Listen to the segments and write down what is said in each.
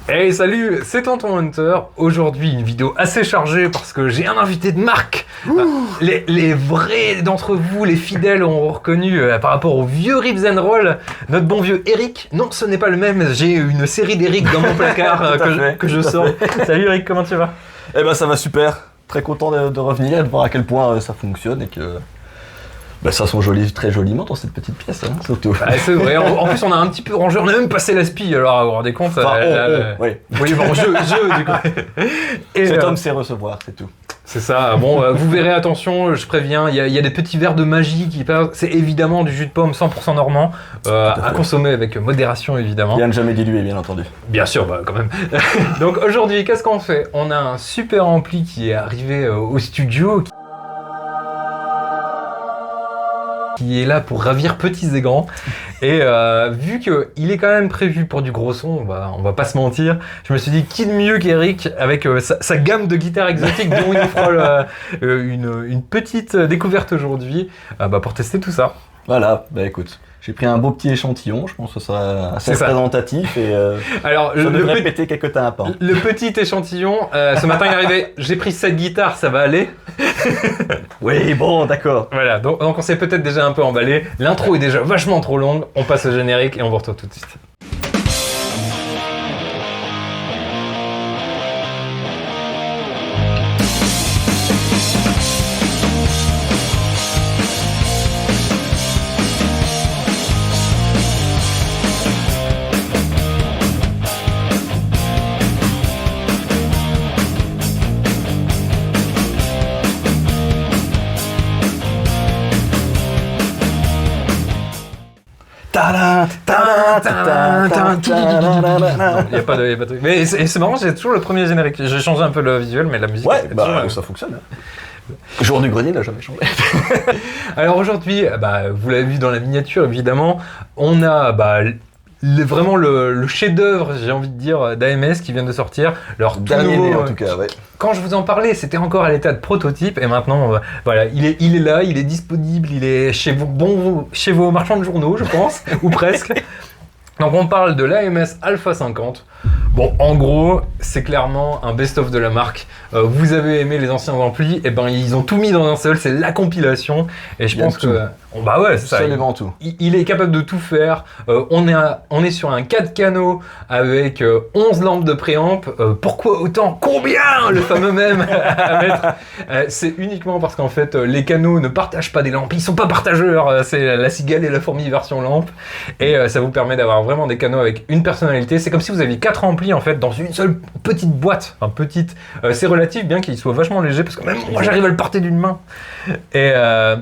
Hey salut, c'est Tonton Hunter. Aujourd'hui une vidéo assez chargée parce que j'ai un invité de marque. Les vrais d'entre vous, les fidèles, ont reconnu par rapport au vieux Ribs and Roll, notre bon vieux Eric. Non, ce n'est pas le même, j'ai une série d'Eric dans mon placard que je sors. Salut Eric, comment tu vas? Eh ben ça va super, très content de revenir et de voir à quel point ça fonctionne et que ça sent très joliment dans cette petite pièce, hein, surtout. C'est vrai, en plus on a un petit peu rangé, on a même passé l'aspi, alors vous vous rendez compte oui. Oui, bon, je du coup. Et, Cet homme sait recevoir, c'est tout. C'est ça, bon, vous verrez, attention, je préviens, il y a des petits verres de magie qui passent, c'est évidemment du jus de pomme 100% normand, à consommer avec modération évidemment. Bien ne jamais dilué, bien entendu. Bien sûr, quand même. Donc aujourd'hui, qu'est-ce qu'on fait? On a un super ampli qui est arrivé au studio, qui est là pour ravir petits et grands. Et vu qu'il est quand même prévu pour du gros son, on va pas se mentir, je me suis dit qui de mieux qu'Eric avec sa gamme de guitares exotiques dont il nous fera une petite découverte aujourd'hui pour tester tout ça. Voilà, écoute, j'ai pris un beau petit échantillon, je pense que ça sera assez représentatif et alors, ça devrait péter quelques tympans. Le petit échantillon, ce matin il est arrivé, j'ai pris 7 guitares, ça va aller. Oui, bon, d'accord. Voilà, donc on s'est peut-être déjà un peu emballé. L'intro est déjà vachement trop longue. On passe au générique et on vous retrouve tout de suite. Il n'y a pas de truc. Mais c'est marrant, j'ai toujours le premier générique. J'ai changé un peu le visuel, mais la musique. Ouais, ça fonctionne. Jour du grenier n'a jamais changé. Alors aujourd'hui, vous l'avez vu dans la miniature évidemment, on a vraiment le chef-d'œuvre, j'ai envie de dire, d'AMS qui vient de sortir. Leur dernier né en tout cas, ouais. Quand je vous en parlais, c'était encore à l'état de prototype et maintenant, il est là, il est disponible, il est chez vos marchands de journaux, je pense, ou presque. Donc on parle de l'AMS Alpha 50. Bon, en gros, c'est clairement un best-of de la marque. Vous avez aimé les anciens amplis, et ils ont tout mis dans un seul, c'est la compilation. Et je pense que... c'est ça. Tout. Il est capable de tout faire. On est sur un 4 canaux avec 11 lampes de préamp. Pourquoi autant? Combien? Le fameux même à mettre. C'est uniquement parce qu'en fait, les canaux ne partagent pas des lampes. Ils sont pas partageurs. C'est la cigale et la fourmi version lampe. Et ça vous permet d'avoir vraiment des canaux avec une personnalité. C'est comme si vous aviez 4 amplis en fait dans une seule petite boîte. C'est relatif, bien qu'il soit vachement léger parce que même moi j'arrive à le porter d'une main. Et là,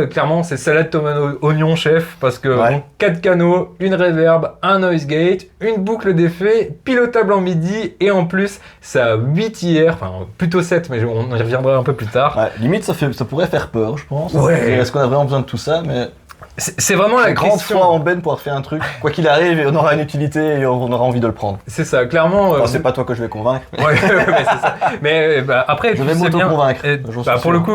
clairement, c'est salade tomate oignon chef parce que 4 canaux, une reverb, un noise gate, une boucle d'effet, pilotable en MIDI et en plus ça a 8 IR, enfin plutôt 7 mais on y reviendra un peu plus tard. Ouais, limite ça pourrait faire peur je pense. Ouais. Est-ce qu'on a vraiment besoin de tout ça? Mais c'est vraiment la grande question. foi en Ben pour faire un truc, quoi qu'il arrive, on aura une utilité et on aura envie de le prendre. C'est ça, clairement. C'est pas toi que je vais convaincre. Ouais, c'est ça. Mais après, je vais m'auto-convaincre. Pour le coup,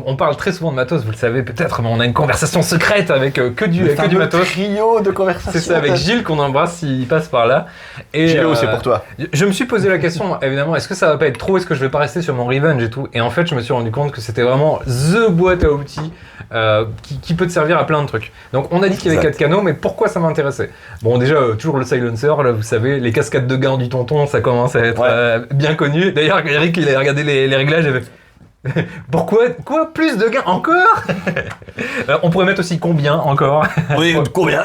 on parle très souvent de matos, vous le savez peut-être, mais on a une conversation secrète avec que du matos. Trio de conversation. C'est ça, avec Gilles qu'on embrasse s'il passe par là. Et Gilles, c'est pour toi. Je me suis posé la question, évidemment, est-ce que ça va pas être trop? Est-ce que je vais pas rester sur mon Revenge et tout? Et en fait, je me suis rendu compte que c'était vraiment the boîte à outils qui peut te servir à plein de trucs. Donc, on a dit qu'il y avait 4 canaux, mais pourquoi ça m'intéressait? Bon, déjà, toujours le silencer, là, vous savez, les cascades de gain du tonton, ça commence à être bien connu. D'ailleurs, Eric, il a regardé les réglages et avait... Pourquoi? Quoi? Plus de gains? Encore? On pourrait mettre aussi combien encore? Oui, combien?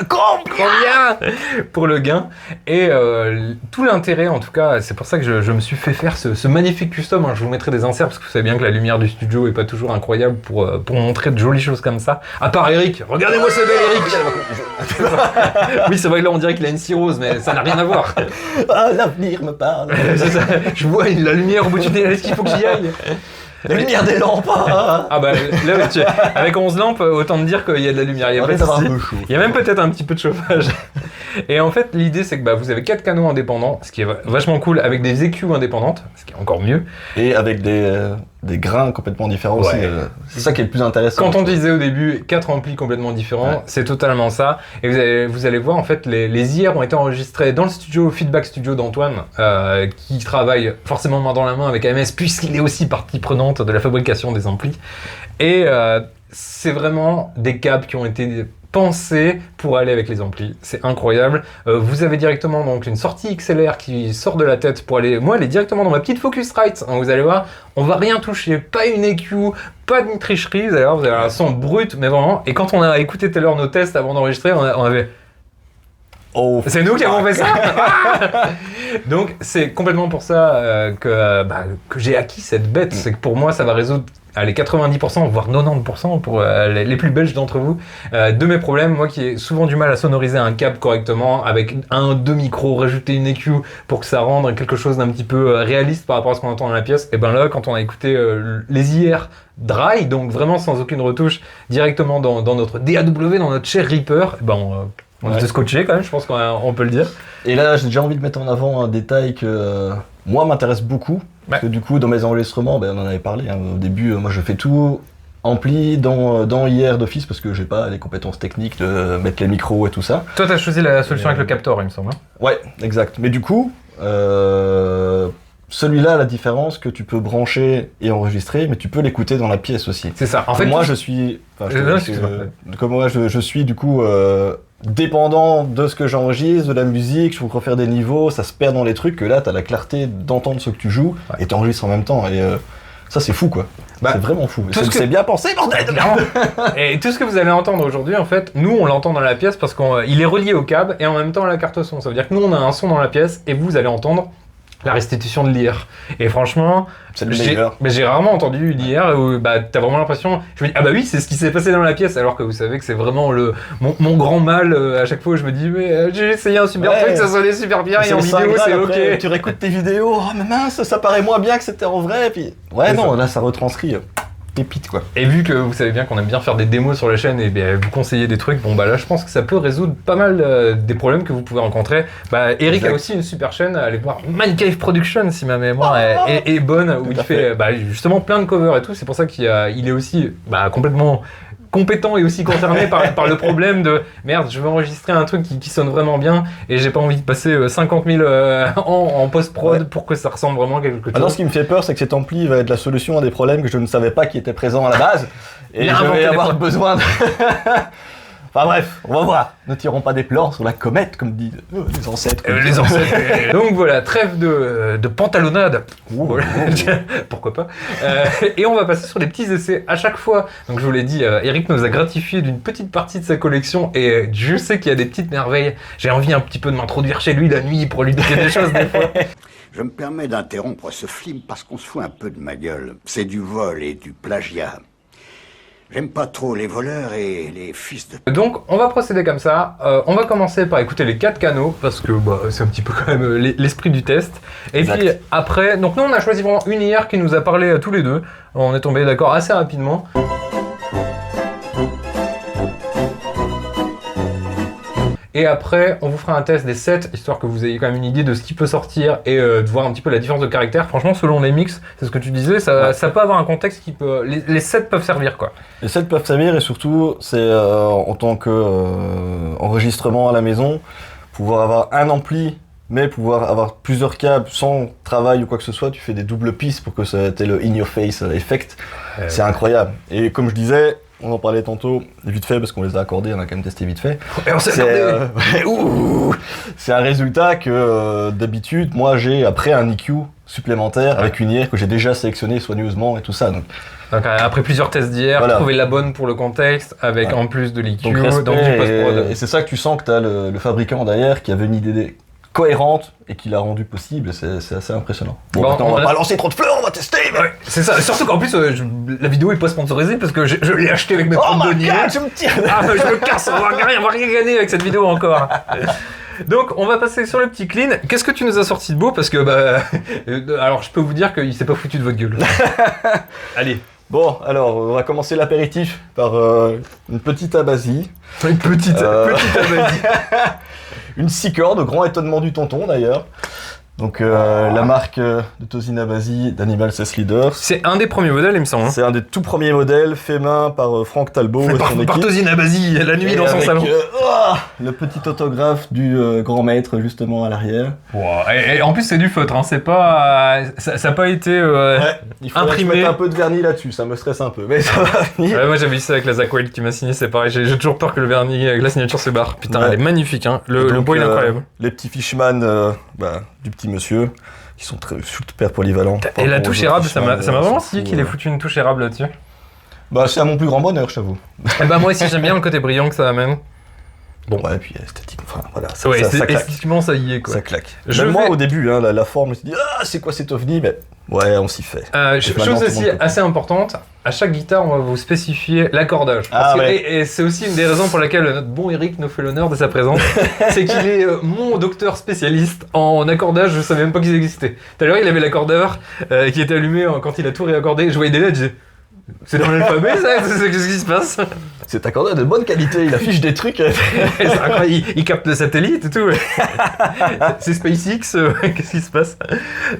Pour le gain. Et tout l'intérêt, en tout cas, c'est pour ça que je me suis fait faire ce magnifique custom. Je vous mettrai des inserts parce que vous savez bien que la lumière du studio est pas toujours incroyable pour montrer de jolies choses comme ça. À part Eric. Regardez-moi ce bel Eric! Oui, c'est vrai que là on dirait qu'il a une cirrhose, mais ça n'a rien à voir. Ah, l'avenir me parle. C'est ça. Je vois la lumière au bout du tunnel. Est-ce qu'il faut que j'y aille? La lumière des lampes. Là, avec 11 lampes, autant te dire qu'il y a de la lumière. Il y a même peut-être un petit peu de chauffage. Et en fait, l'idée, c'est que bah, vous avez 4 canaux indépendants, ce qui est vachement cool, avec des EQ indépendantes, ce qui est encore mieux. Et avec des grains complètement différents aussi. C'est ça qui est le plus intéressant. Quand on disait au début 4 amplis complètement différents, c'est totalement ça. Et vous allez voir, en fait, les IR ont été enregistrés dans le studio Feedback Studio d'Antoine, qui travaille forcément main dans la main avec AMS, puisqu'il est aussi partie prenante de la fabrication des amplis. Et c'est vraiment des câbles qui ont été pensés pour aller avec les amplis. C'est incroyable. Vous avez directement donc une sortie XLR qui sort de la tête pour aller directement dans ma petite Focusrite. Donc, vous allez voir, on va rien toucher, pas une EQ, pas de tricherie. Vous allez voir, vous avez un son brut, mais vraiment. Et quand on a écouté tout à l'heure nos tests avant d'enregistrer, on avait... Oh, c'est nous qui avons fait ça. Donc c'est complètement pour ça que j'ai acquis cette bête. C'est que pour moi ça va résoudre les 90%, voire 90% pour les plus belges d'entre vous, de mes problèmes. Moi qui ai souvent du mal à sonoriser un câble correctement, avec deux micros, rajouter une EQ pour que ça rende quelque chose d'un petit peu réaliste par rapport à ce qu'on entend dans la pièce. Et ben là, quand on a écouté les IR dry, donc vraiment sans aucune retouche, directement dans notre DAW, dans notre cher Reaper, on était scotché quand même, je pense qu'on peut le dire. Et là, j'ai déjà envie de mettre en avant un détail que moi m'intéresse beaucoup. Parce que du coup, dans mes enregistrements, on en avait parlé au début, moi je fais tout ampli dans IR d'office parce que j'ai pas les compétences techniques de mettre les micros et tout ça. Toi, t'as choisi la solution avec le capteur, il me semble. Ouais, exact. Mais du coup, celui-là a la différence que tu peux brancher et enregistrer, mais tu peux l'écouter dans la pièce aussi. C'est ça. En fait, moi, je suis... Comme moi, je suis du coup... dépendant de ce que j'enregistre, de la musique, je peux refaire des niveaux, ça se perd dans les trucs, que là t'as la clarté d'entendre ce que tu joues et t'enregistres en même temps. Et ça c'est fou quoi. C'est vraiment fou. C'est bien pensé, bordel. Et tout ce que vous allez entendre aujourd'hui, en fait, nous on l'entend dans la pièce parce qu'il est relié au câble et en même temps à la carte son. Ça veut dire que nous on a un son dans la pièce et vous allez entendre la restitution de l'IR. Et franchement, c'est le meilleur. J'ai rarement entendu l'IR où t'as vraiment l'impression, je me dis, ah bah oui, c'est ce qui s'est passé dans la pièce, alors que vous savez que c'est vraiment mon grand mal. À chaque fois, je me dis, mais j'ai essayé un super truc, ça sonnait super bien, et en vidéo, c'est ok. Tu réécoutes tes vidéos, oh mais mince, ça paraît moins bien que c'était en vrai, et puis... Ouais, non, là, ça retranscrit... pépite quoi. Et vu que vous savez bien qu'on aime bien faire des démos sur la chaîne et vous conseiller des trucs, là je pense que ça peut résoudre pas mal des problèmes que vous pouvez rencontrer. Eric a aussi une super chaîne, allez voir Man Cave Production si ma mémoire est bonne, où il fait justement plein de covers et tout. C'est pour ça qu'il est aussi complètement compétent et aussi concerné par le problème de merde, je veux enregistrer un truc qui sonne vraiment bien et j'ai pas envie de passer 50 000 en post-prod pour que ça ressemble vraiment à quelque chose. Alors ce qui me fait peur, c'est que cet ampli va être la solution à des problèmes que je ne savais pas qui étaient présents à la base et je vais avoir besoin de... Enfin bref, on va voir. Ne tirons pas des plans sur la comète, comme disent les ancêtres. Les ancêtres. Donc voilà, trêve de pantalonnade. Pourquoi pas. Et on va passer sur des petits essais à chaque fois. Donc je vous l'ai dit, Eric nous a gratifié d'une petite partie de sa collection et je sais qu'il y a des petites merveilles. J'ai envie un petit peu de m'introduire chez lui la nuit pour lui dire des choses des fois. Je me permets d'interrompre ce film parce qu'on se fout un peu de ma gueule. C'est du vol et du plagiat. J'aime pas trop les voleurs et les fils de... Donc on va procéder comme ça, on va commencer par écouter les 4 canaux, parce que c'est un petit peu quand même l'esprit du test. Et puis après, donc nous on a choisi vraiment une IR qui nous a parlé à tous les deux, on est tombé d'accord assez rapidement. Et après, on vous fera un test des sets, histoire que vous ayez quand même une idée de ce qui peut sortir et de voir un petit peu la différence de caractère. Franchement, selon les mix, c'est ce que tu disais, ça peut avoir un contexte qui peut... Les sets peuvent servir, quoi. Les sets peuvent servir et surtout, c'est en tant que enregistrement à la maison, pouvoir avoir un ampli, mais pouvoir avoir plusieurs câbles sans travail ou quoi que ce soit, tu fais des doubles pistes pour que ça ait le in-your-face effect. C'est incroyable. Et comme je disais... On en parlait tantôt, vite fait, parce qu'on les a accordés, on a quand même testé vite fait. C'est un résultat que d'habitude, moi j'ai après un EQ supplémentaire avec une IR que j'ai déjà sélectionnée soigneusement et tout ça. Donc après plusieurs tests d'IR, trouver la bonne pour le contexte, avec en plus de l'EQ, donc du post-prod. Et c'est ça que tu sens que tu as le fabricant derrière qui avait une idée cohérente et qui l'a rendu possible, c'est assez impressionnant. Bon, on va pas lancer trop de fleurs, on va tester. Mais... Ouais, c'est ça, surtout qu'en plus la vidéo est pas sponsorisée parce que je l'ai acheté avec mes propres deniers. Je me tire. Je me casse, on va rien gagner avec cette vidéo encore. Donc on va passer sur le petit clean. Qu'est-ce que tu nous as sorti de beau? Parce que alors je peux vous dire qu'il s'est pas foutu de votre gueule. Allez. Bon, alors on va commencer l'apéritif par une petite abasie. Une petite abasie. Une 6 cordes, au grand étonnement du tonton d'ailleurs. Donc la marque de Tosina Basi d'Animal Cess Leaders. C'est un des premiers modèles, il me semble. Hein. C'est un des tout premiers modèles fait main par Franck Talbot et son Par équipe. Tosina Basi, la nuit Et dans son avec, salon. le petit autographe du grand maître justement à l'arrière. Wow. Et en plus, c'est du feutre, hein. C'est pas, ça a pas été Il faudrait imprimé. que je mette un peu de vernis là-dessus, ça me stresse un peu, mais ça va venir. Ouais, moi j'avais vu ça avec la Zach Wild qui m'a signé, c'est pareil. J'ai toujours peur que le vernis avec la signature se barre. Putain, Ouais. elle est magnifique, hein. Le Donc, bois il est incroyable. Les petits fishman du petit monsieur, qui sont très super polyvalents. Et la touche érable, ça m'a vraiment si dit qu'il ait foutu une touche érable là-dessus. Bah, c'est à mon plus grand bonheur, je t'avoue. Et bah moi aussi j'aime bien le côté brillant que ça amène. Bon. Ouais, et puis esthétique, enfin voilà, ça, Ouais, ça claque. esthétiquement ça y est quoi. Ça claque. Je Même moi vais- au début, hein, la forme, je me suis dit, c'est quoi cet ovni? Mais ouais, on s'y fait. Et Chose maintenant, tout le aussi monde comprend. assez importante, à chaque guitare on va vous spécifier l'accordage. Ah, ouais. Et c'est aussi une des raisons pour laquelle notre bon Eric nous fait l'honneur de sa présence, c'est qu'il est mon docteur spécialiste en accordage, je savais même pas qu'ils existaient. Tout à l'heure il avait l'accordeur qui était allumé quand il a tout réaccordé, je voyais des lettres, je disais, c'est dans l'alphabet ça, qu'est-ce qui se passe? Cet accordeur est de bonne qualité, il affiche des trucs. C'est incroyable, il capte le satellite et tout. C'est SpaceX, qu'est-ce qui se passe?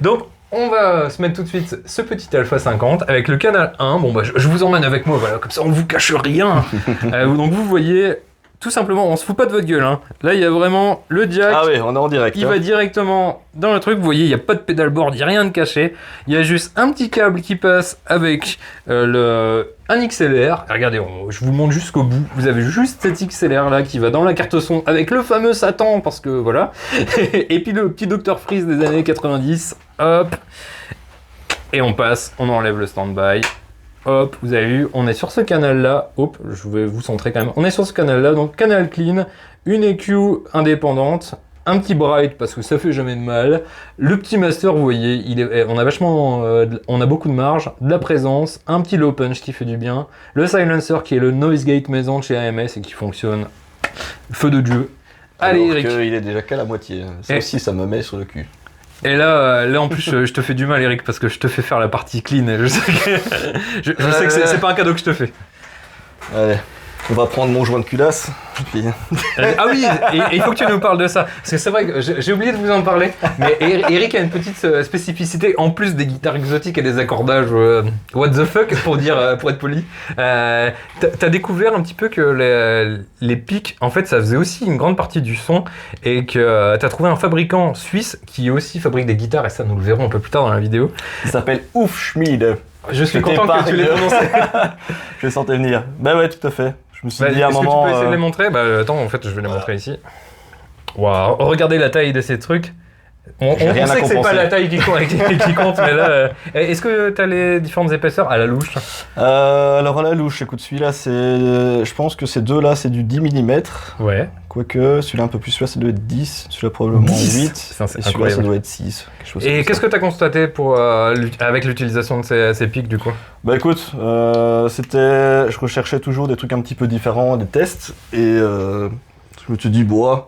Donc, on va se mettre tout de suite ce petit Alpha 50 avec le canal 1. Bon, bah, je vous emmène avec moi, voilà, comme ça on vous cache rien. Donc, vous voyez, tout simplement, on se fout pas de votre gueule. Hein. Là, il y a vraiment le jack. Ah oui, on est en direct. Il hein. va directement dans le truc, vous voyez, il n'y a pas de pédalboard, il n'y a rien de caché. Il y a juste un petit câble qui passe avec un XLR. Et regardez, je vous le montre jusqu'au bout. Vous avez juste cet XLR là qui va dans la carte son avec le fameux Satan, parce que voilà. Et puis le petit Dr Freeze des années 90. Hop. Et on passe, on enlève le stand-by. Hop, vous avez vu, on est sur ce canal-là. Hop, je vais vous centrer quand même. On est sur ce canal-là, donc canal clean, une EQ indépendante, un petit bright parce que ça fait jamais de mal. Le petit master, vous voyez, on a vachement, on a beaucoup de marge, de la présence, un petit low punch qui fait du bien, le silencer qui est le noise gate maison de chez AMS et qui fonctionne feu de Dieu. Allez, Alors Eric. qu'il est déjà qu'à la moitié. Ça Et- aussi, ça me met sur le cul. Et là en plus, je te fais du mal, Eric, parce que je te fais faire la partie clean. Et je sais que, je sais que c'est pas un cadeau que je te fais. Allez, on va prendre mon joint de culasse. Puis... Ah oui, et il faut que tu nous parles de ça. Parce que c'est vrai que j'ai oublié de vous en parler. Mais Eric a une petite spécificité, en plus des guitares exotiques et des accordages what the fuck, pour être poli. T'as découvert un petit peu que les pics, en fait, ça faisait aussi une grande partie du son. Et que t'as trouvé un fabricant suisse qui aussi fabrique des guitares. Et ça, nous le verrons un peu plus tard dans la vidéo. Il s'appelle Ouf Schmid. Je suis Je content que tu l'aies t'épargne. prononcé. Je le sentais venir. Bah ouais, tout à fait. Je me suis Bah, dit à un est-ce moment. que tu peux essayer de les montrer? Bah attends, en fait, je vais les montrer ici. Waouh, regardez la taille de ces trucs. On J'ai rien à sait que c'est pas compenser. la taille qui compte, mais là... est-ce que t'as les différentes épaisseurs à la louche? Alors à la louche, écoute, celui-là, je pense que ces deux-là, c'est du 10 mm. Ouais. Quoique, celui-là un peu plus, celui-là, ça doit être 10. Celui-là, probablement 10. 8. Putain, c'est Et celui-là, ça incroyable. doit être 6. Quelque chose Et comme qu'est-ce ça. que t'as constaté avec l'utilisation de ces pics, du coup? Bah écoute, je recherchais toujours des trucs un petit peu différents, des tests, et je me suis dit, bon,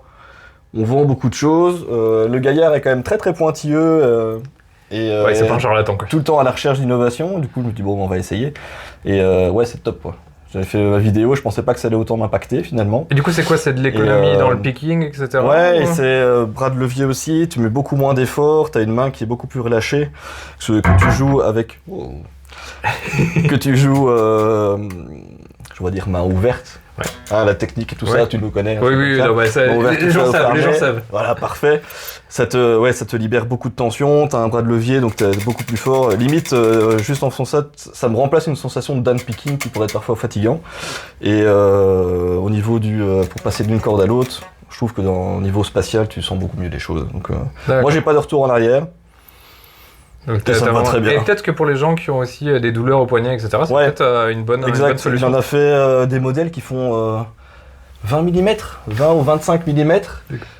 on vend beaucoup de choses, le gaillard est quand même très très pointilleux, Ouais, c'est pas un charlatan, quoi. tout le temps à la recherche d'innovation, du coup je me dis, bon, on va essayer, et ouais, c'est top, quoi. J'avais fait ma vidéo, je pensais pas que ça allait autant m'impacter, finalement. Et du coup, c'est quoi? C'est de l'économie Et, dans le picking, etc.? Ouais, et c'est bras de levier aussi, tu mets beaucoup moins d'efforts, t'as une main qui est beaucoup plus relâchée, que tu joues avec... que tu joues, je vais dire main ouverte. Ouais. Ah, la technique et tout Ouais. ça, tu nous connais. Oui, oui, non, bah, ça, Main ouverte, les gens tout ça, savent, les gens fermé. savent. Voilà, parfait. Ça te libère beaucoup de tension, t'as un bras de levier, donc t'es beaucoup plus fort. Limite, juste en faisant ça, ça me remplace une sensation de down picking qui pourrait être parfois fatigant. Et au niveau pour passer d'une corde à l'autre, je trouve que au niveau spatial, tu sens beaucoup mieux les choses. Donc, D'accord. moi, j'ai pas de retour en arrière. Donc, ça me va vraiment- très bien. Et peut-être que pour les gens qui ont aussi des douleurs au poignet, etc., c'est Ouais. peut-être une bonne Exact, solution. j'en ai fait des modèles qui font 20 mm, 20 ou 25 mm.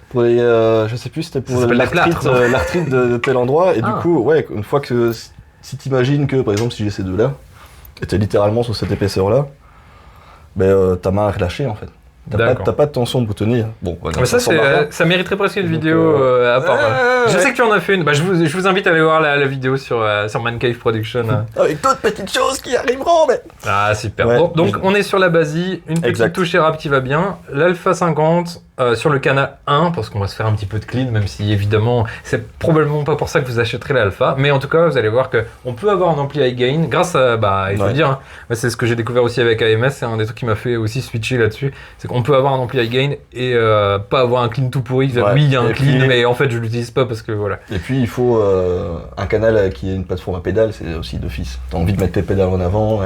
Pour les, je sais plus, c'était Ça pour s'appelle la plâtre, non l'arthrite de tel endroit. Et Ah. du coup, ouais, une fois que, si t'imagines que, par exemple, si j'ai ces deux-là, et t'es littéralement sur cette épaisseur-là, ben, ta main est relâchée en fait. D'accord. T'as pas de tension pour tenir. Bon, voilà, Mais ça, s'en marre pas. ça mériterait presque une Donc, vidéo à part. Je ouais. sais que tu en as fait une. Bah, je vous invite à aller voir la vidéo sur Man Cave Production. Avec d'autres petites choses qui arriveront, mais. Ah, super. Ouais. Bon, donc, on est sur la basie, une petite Exact. touche érable qui va bien. L'Alpha 50, sur le canal 1, parce qu'on va se faire un petit peu de clean, même si évidemment c'est probablement pas pour ça que vous achèterez l'alpha, mais en tout cas vous allez voir qu'on peut avoir un ampli high gain grâce à, il faut le dire, hein, c'est ce que j'ai découvert aussi avec AMS, c'est un des trucs qui m'a fait aussi switcher là-dessus, c'est qu'on peut avoir un ampli high gain et pas avoir un clean tout pourri. Oui, il y a un clean, mais en fait je l'utilise pas parce que voilà. Et puis il faut un canal qui ait une plateforme à pédales, c'est aussi d'office. T'as envie de mettre tes pédales en avant,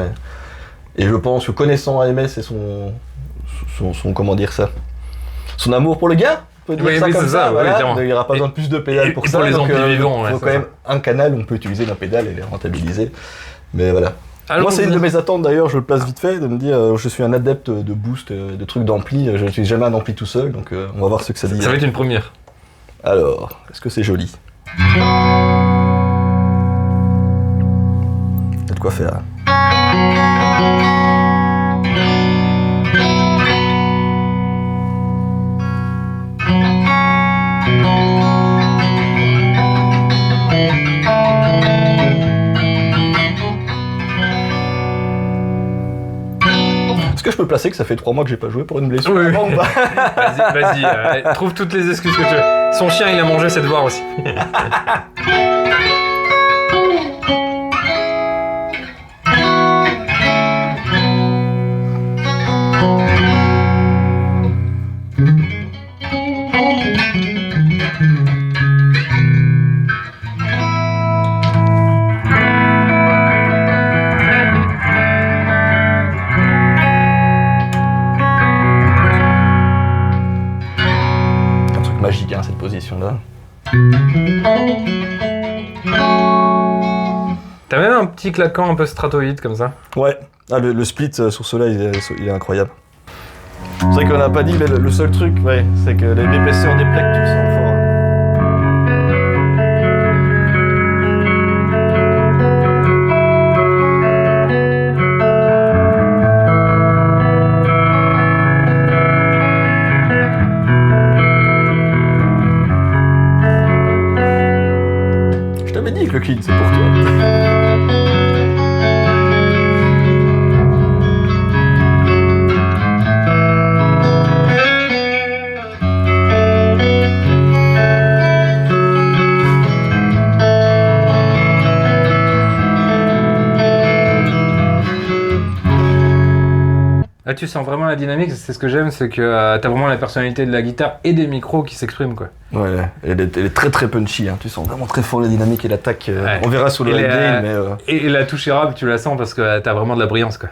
et je pense que connaissant AMS et son comment dire ça, son amour pour le gars, on peut dire ça comme ça, voilà. Il n'y aura pas besoin de plus de pédales pour ça. Pour les amplis vivants, il faut quand même un canal où on peut utiliser la pédale et les rentabiliser. Mais voilà. Alors, moi, c'est une de mes attentes d'ailleurs, je le place vite fait, de me dire je suis un adepte de boost, de trucs d'ampli, je n'utilise jamais un ampli tout seul, donc on va voir ce que ça dit. Ça va être une première. Alors, est-ce que c'est joli? Il y a de quoi faire. Est-ce que je peux placer que ça fait 3 mois que j'ai pas joué pour une blessure? Oui. Ou pas? Vas-y, trouve toutes les excuses que tu veux. Son chien, il a mangé cette voix aussi. Magique, hein, cette position-là. T'as même un petit claquant un peu stratoïde comme ça. Ouais, le split sur cela, il est incroyable. C'est vrai qu'on n'a pas dit, mais le seul truc, c'est que l'épaisseur des plaques, tu le sens fort. Le clean, c'est pour toi. Là, tu sens vraiment la dynamique, c'est ce que j'aime, c'est que t'as vraiment la personnalité de la guitare et des micros qui s'expriment, quoi. Ouais, elle est très très punchy, hein. Tu sens vraiment très fort la dynamique et l'attaque. Ouais. On verra sur le gain, mais... Et la touche érable, tu la sens parce que t'as vraiment de la brillance, quoi.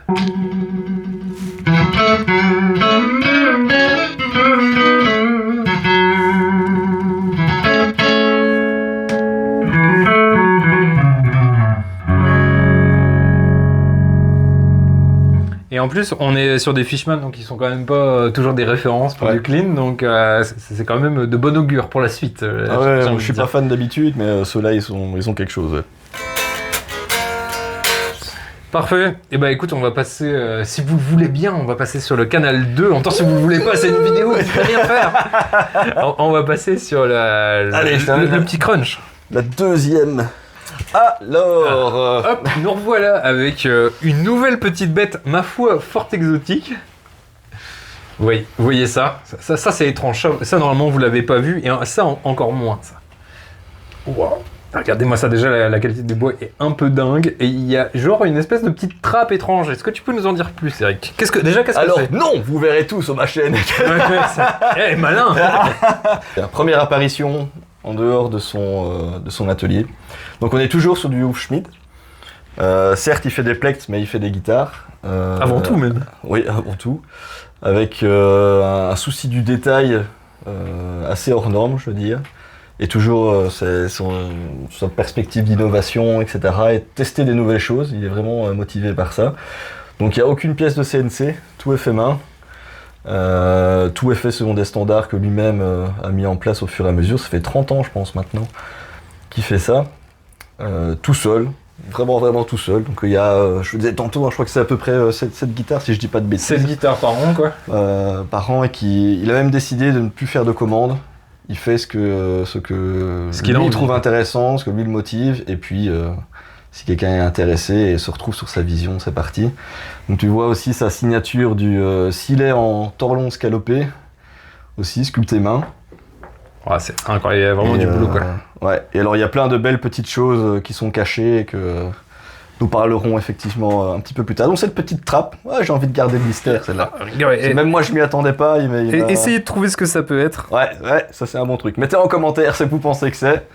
Et en plus, on est sur des Fishman, donc ils sont quand même pas toujours des références pour du clean, donc c'est quand même de bon augure pour la suite. Je suis pas fan d'habitude, mais ceux-là, ils ont quelque chose. Ouais. Parfait. Et bah écoute, on va passer, si vous le voulez bien, on va passer sur le canal 2. En temps, si vous le voulez pas, c'est une vidéo, vous pouvez rien faire. On va passer sur le petit crunch. La deuxième. Alors, hop, nous revoilà avec une nouvelle petite bête, ma foi, fort exotique. Oui, vous voyez ça, c'est étrange. Ça, normalement, vous l'avez pas vu, et ça, encore moins. Ça. Wow. Regardez-moi ça, déjà, la qualité du bois est un peu dingue, et il y a genre une espèce de petite trappe étrange. Est-ce que tu peux nous en dire plus, Eric? Qu'est-ce que Alors, c'est? Non, vous verrez tout sur ma chaîne. Malin. La première apparition en dehors de son atelier. Donc on est toujours sur du Hufschmid. Certes, il fait des plechts, mais il fait des guitares. Avant tout même. Oui, avant tout. Avec un souci du détail assez hors norme, je veux dire. Et toujours sa perspective d'innovation, etc. Et tester des nouvelles choses. Il est vraiment motivé par ça. Donc il n'y a aucune pièce de CNC, tout est fait main. Tout est fait selon des standards que lui-même a mis en place au fur et à mesure. Ça fait 30 ans, je pense, maintenant, qu'il fait ça. Tout seul, vraiment tout seul. Donc il y a, je vous disais tantôt, je crois que c'est à peu près 7 guitares, si je dis pas de bêtises. 7 guitares par an, quoi. Par an, et il a même décidé de ne plus faire de commandes. Il fait ce que lui trouve intéressant, ce que lui le motive, et puis si quelqu'un est intéressé et se retrouve sur sa vision, c'est parti. Donc tu vois aussi sa signature s'il est en torlon scalopé, aussi, sculpté main. Ouais, c'est incroyable, il y a vraiment du boulot, quoi. Ouais, et alors il y a plein de belles petites choses qui sont cachées et que nous parlerons effectivement un petit peu plus tard. Donc cette petite trappe, ouais, j'ai envie de garder le mystère celle-là. Même moi je m'y attendais pas. Essayez de trouver ce que ça peut être. Ouais, ça c'est un bon truc. Mettez en commentaire ce que vous pensez que c'est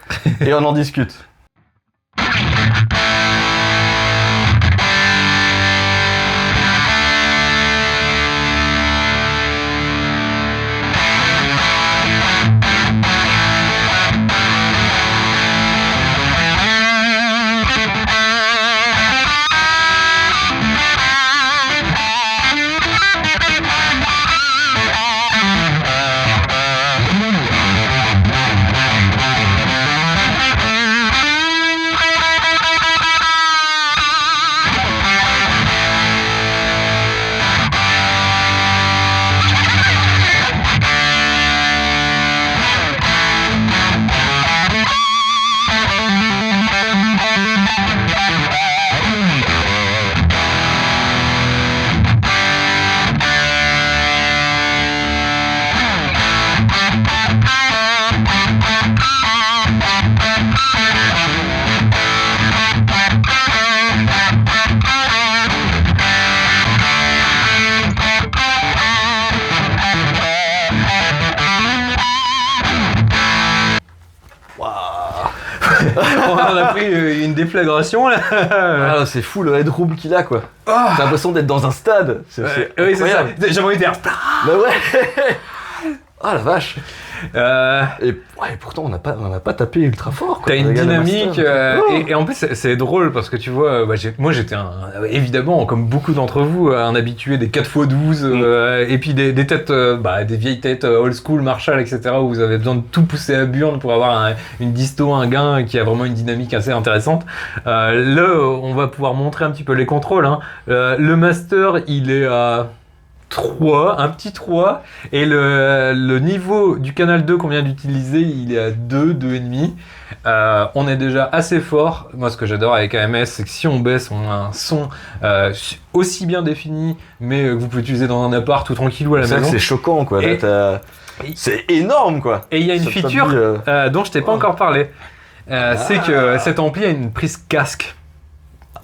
et on en discute. On a pris une déflagration là. Ah, c'est fou le headroom qu'il a quoi. T'as l'impression d'être dans un stade. Oui, c'est ça. J'ai envie de dire. Bah ouais. Ah la vache. Et pourtant on n'a pas tapé ultra fort. T'as une dynamique et en plus c'est drôle parce que tu vois, moi j'étais évidemment comme beaucoup d'entre vous un habitué des 4x12 et puis des têtes, des vieilles têtes old school, Marshall, etc. où vous avez besoin de tout pousser à burne pour avoir une disto, un gain qui a vraiment une dynamique assez intéressante. Là on va pouvoir montrer un petit peu les contrôles. Hein. Le master il est à 3, un petit 3, et le niveau du canal 2 qu'on vient d'utiliser, il est à 2, 2,5. On est déjà assez fort. Moi, ce que j'adore avec AMS, c'est que si on baisse, on a un son aussi bien défini, mais que vous pouvez utiliser dans un appart tout tranquillou à la maison. C'est choquant, quoi. Là, c'est énorme, quoi. Et il y a une feature dont je t'ai pas encore parlé. C'est que cet ampli a une prise casque.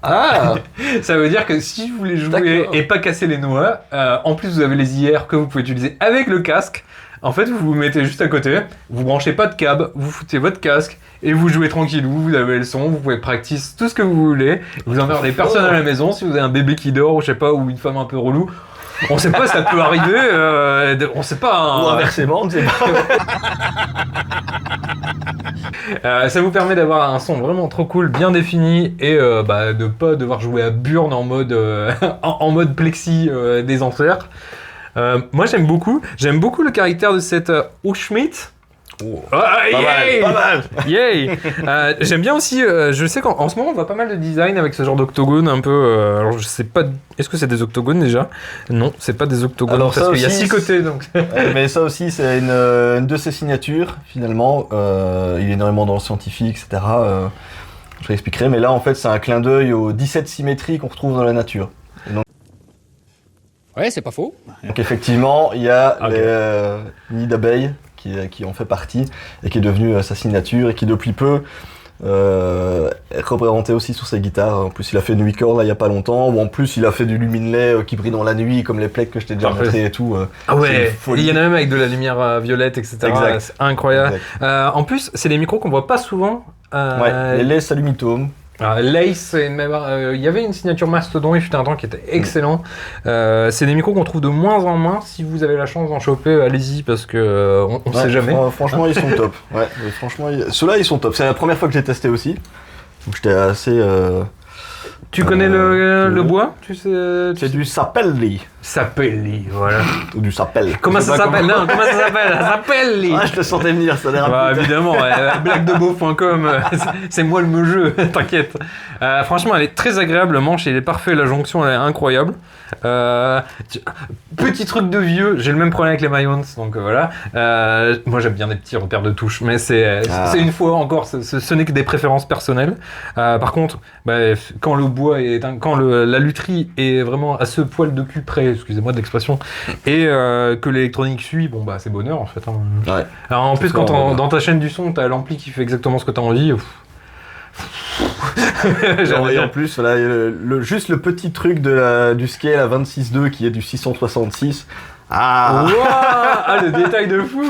Ah. Ça veut dire que si vous voulez jouer et pas casser les noix, en plus vous avez les IR que vous pouvez utiliser avec le casque. En fait, vous vous mettez juste à côté, vous branchez pas de câble, vous foutez votre casque et vous jouez tranquillou, vous avez le son, vous pouvez practice tout ce que vous voulez. Vous emmerdez personne à la maison si vous avez un bébé qui dort ou je sais pas, ou une femme un peu relou. On sait pas, ça peut arriver, on sait pas. Ou inversement, on ne sait pas. Ça vous permet d'avoir un son vraiment trop cool, bien défini et de pas devoir jouer à burn en mode en mode plexi des enfers. Moi j'aime beaucoup le caractère de cette Uschmidt. Oh. Pas mal. Yay. J'aime bien aussi, je sais qu'en ce moment on voit pas mal de design avec ce genre d'octogone un peu. Alors je sais pas, est-ce que c'est des octogones déjà ? Non, c'est pas des octogones. Alors, parce qu'il y a 6 côtés donc. Mais ça aussi c'est une de ses signatures finalement. Il est énormément dans le scientifique, etc. Je l'expliquerai, mais là en fait c'est un clin d'œil aux 17 symétries qu'on retrouve dans la nature. Ouais, c'est pas faux. Donc effectivement, il y a les nids d'abeilles qui en fait partie et qui est devenu sa signature et qui depuis peu est représenté aussi sur ses guitares. En plus, il a fait une Wickor là il y a pas longtemps, ou en plus il a fait du luminelay qui brille dans la nuit comme les plaques que je t'ai déjà montré et tout. Ah ouais, il y en a même avec de la lumière violette, etc. Exact. C'est incroyable. En plus, c'est des micros qu'on voit pas souvent. Ouais, les Salumitomes. Lace, il y avait une signature Mastodon, il fut un temps qui était excellent. C'est des micros qu'on trouve de moins en moins. Si vous avez la chance d'en choper, allez-y parce que on sait jamais. Franchement, ils sont top. Ouais, franchement, ceux-là ils sont top. C'est la première fois que j'ai testé aussi. Donc j'étais assez. Tu connais le bois ? Tu sais, c'est du Sapelli. Sapelli, voilà. Ou du Sapel. Comment ça s'appelle ? Non, comment ça s'appelle ? Sapelli. Ah, je te sentais venir, ça a l'air rapide. Évidemment, blaguedebeau.com, c'est moi le jeu, t'inquiète. Franchement, elle est très agréable, le manche, il est parfait, la jonction, elle est incroyable. Petit truc de vieux, j'ai le même problème avec les Mayons, donc voilà. Moi, j'aime bien des petits repères de touche, mais c'est une fois encore, ce n'est que des préférences personnelles. Par contre, quand quand le bois quand la lutherie est vraiment à ce poil de cul près, excusez-moi de l'expression, et que l'électronique suit, bon bah c'est bonheur en fait. Hein. Ouais. Alors en plus Fort, dans ta chaîne du son, t'as l'ampli qui fait exactement ce que t'as envie. Et en plus, voilà, juste le petit truc du scale à 26.2 qui est du 666. Ah, Wow, ah le détail de fou.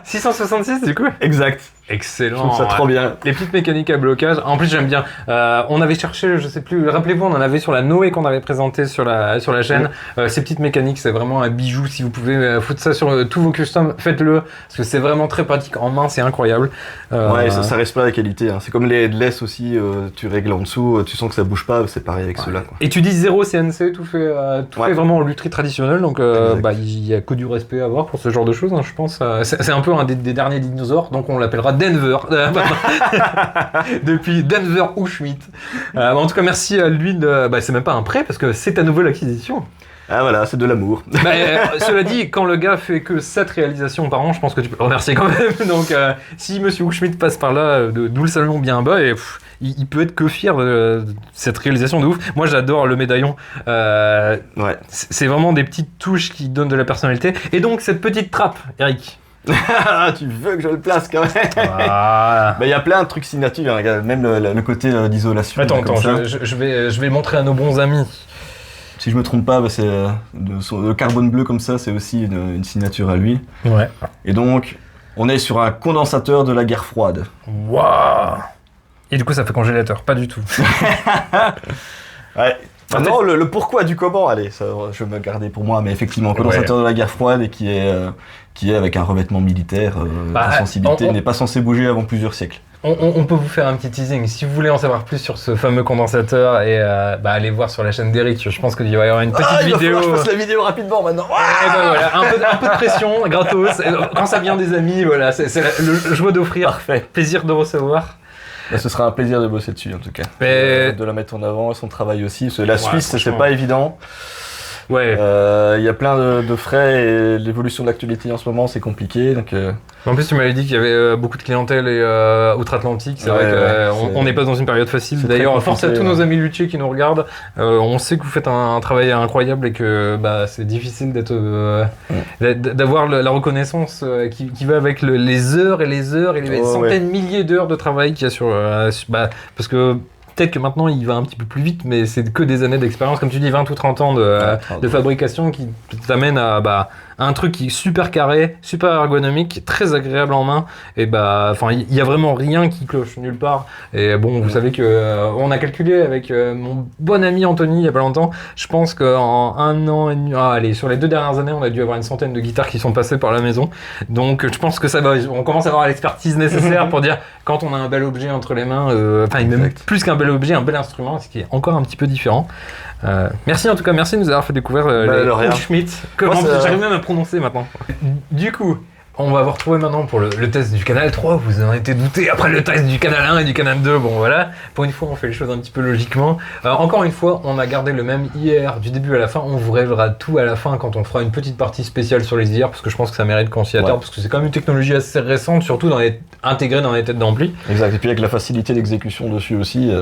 666 du coup. exact. Excellent. Je trouve ça trop bien. Les petites mécaniques à blocage. En plus, j'aime bien. On avait cherché, je sais plus, rappelez-vous, on en avait sur la Noé qu'on avait présenté sur la chaîne. Ces petites mécaniques, c'est vraiment un bijou. Si vous pouvez foutre ça sur tous vos customs, faites-le. Parce que c'est vraiment très pratique en main, c'est incroyable. Ouais, ça reste pas la qualité. Hein. C'est comme les headless aussi, tu règles en dessous, tu sens que ça bouge pas, c'est pareil avec ceux-là. Quoi. Et tu dis 0 CNC, tout fait vraiment en lutherie traditionnelle. Donc, il y a que du respect à avoir pour ce genre de choses, hein, je pense. C'est un peu un des derniers dinosaures, donc on l'appellera Denver. Depuis Denver ou Schmidt. En tout cas, merci à lui. C'est même pas un prêt parce que c'est à nouveau l'acquisition. Ah voilà, c'est de l'amour. Cela dit, quand le gars fait que 7 réalisations par an, je pense que tu peux le remercier quand même. Donc, si Monsieur Schmidt passe par là, d'où le salon bien bas, et il peut être que fier de cette réalisation de ouf. Moi, j'adore le médaillon. Ouais. C'est vraiment des petites touches qui donnent de la personnalité. Et donc, cette petite trappe, Eric. Tu veux que je le place quand même. Voilà. Il y a plein de trucs signature, hein, regarde, même le côté d'isolation. Attends, comme ça. je vais montrer à nos bons amis. Si je me trompe pas, c'est le carbone bleu comme ça, c'est aussi une signature à lui. Ouais. Et donc, on est sur un condensateur de la guerre froide. Waouh. Et du coup, ça fait congélateur, pas du tout. Ouais. Maintenant, le pourquoi du comment, allez, ça, je vais me garder pour moi, mais effectivement, condensateur de la guerre froide et qui est avec un revêtement militaire, la sensibilité n'est pas censé bouger avant plusieurs siècles. On peut vous faire un petit teasing. Si vous voulez en savoir plus sur ce fameux condensateur, et allez voir sur la chaîne d'Eric. Je pense qu'il va y avoir une petite vidéo. Je passe la vidéo rapidement maintenant. Et voilà, un peu de pression, gratos. Quand ça vient des amis, voilà, c'est le joie d'offrir. Parfait. Plaisir de recevoir. Ce sera un plaisir de bosser dessus en tout cas. De la mettre en avant, son travail aussi. Parce que la Suisse, c'est pas évident. Ouais. Il y a plein de frais et l'évolution de l'actualité en ce moment, c'est compliqué. Donc, En plus, tu m'avais dit qu'il y avait beaucoup de clientèle outre-Atlantique. C'est vrai qu'on n'est pas dans une période facile. D'ailleurs, force à tous nos amis luthiers qui nous regardent. On sait que vous faites un travail incroyable et que c'est difficile d'avoir la reconnaissance qui va avec les heures et les centaines, milliers d'heures de travail qu'il y a sur... parce que... Peut-être que maintenant il va un petit peu plus vite, mais c'est que des années d'expérience, comme tu dis, 20 ou 30 ans de fabrication qui t'amènent à un truc qui est super carré, super ergonomique, très agréable en main. Et il y a vraiment rien qui cloche nulle part. Et bon, vous savez que on a calculé avec mon bon ami Anthony il y a pas longtemps. Je pense qu'en un an et demi, sur les 2 dernières années, on a dû avoir une centaine de guitares qui sont passées par la maison. Donc je pense que ça va. On commence à avoir l'expertise nécessaire pour dire quand on a un bel objet entre les mains. Même plus qu'un bel objet, un bel instrument, ce qui est encore un petit peu différent. Merci en tout cas, merci de nous avoir fait découvrir les Schmidt. J'arrive même à prononcer maintenant. Du coup, on va vous retrouver maintenant pour le test du canal 3. Vous en étiez douté après le test du canal 1 et du canal 2. Bon voilà, pour une fois on fait les choses un petit peu logiquement. Encore une fois, on a gardé le même IR du début à la fin. On vous révélera tout à la fin quand on fera une petite partie spéciale sur les IR parce que je pense que ça mérite qu'on s'y attarde parce que c'est quand même une technologie assez récente, surtout intégrée dans les têtes d'ampli. Exact, et puis avec la facilité d'exécution dessus aussi,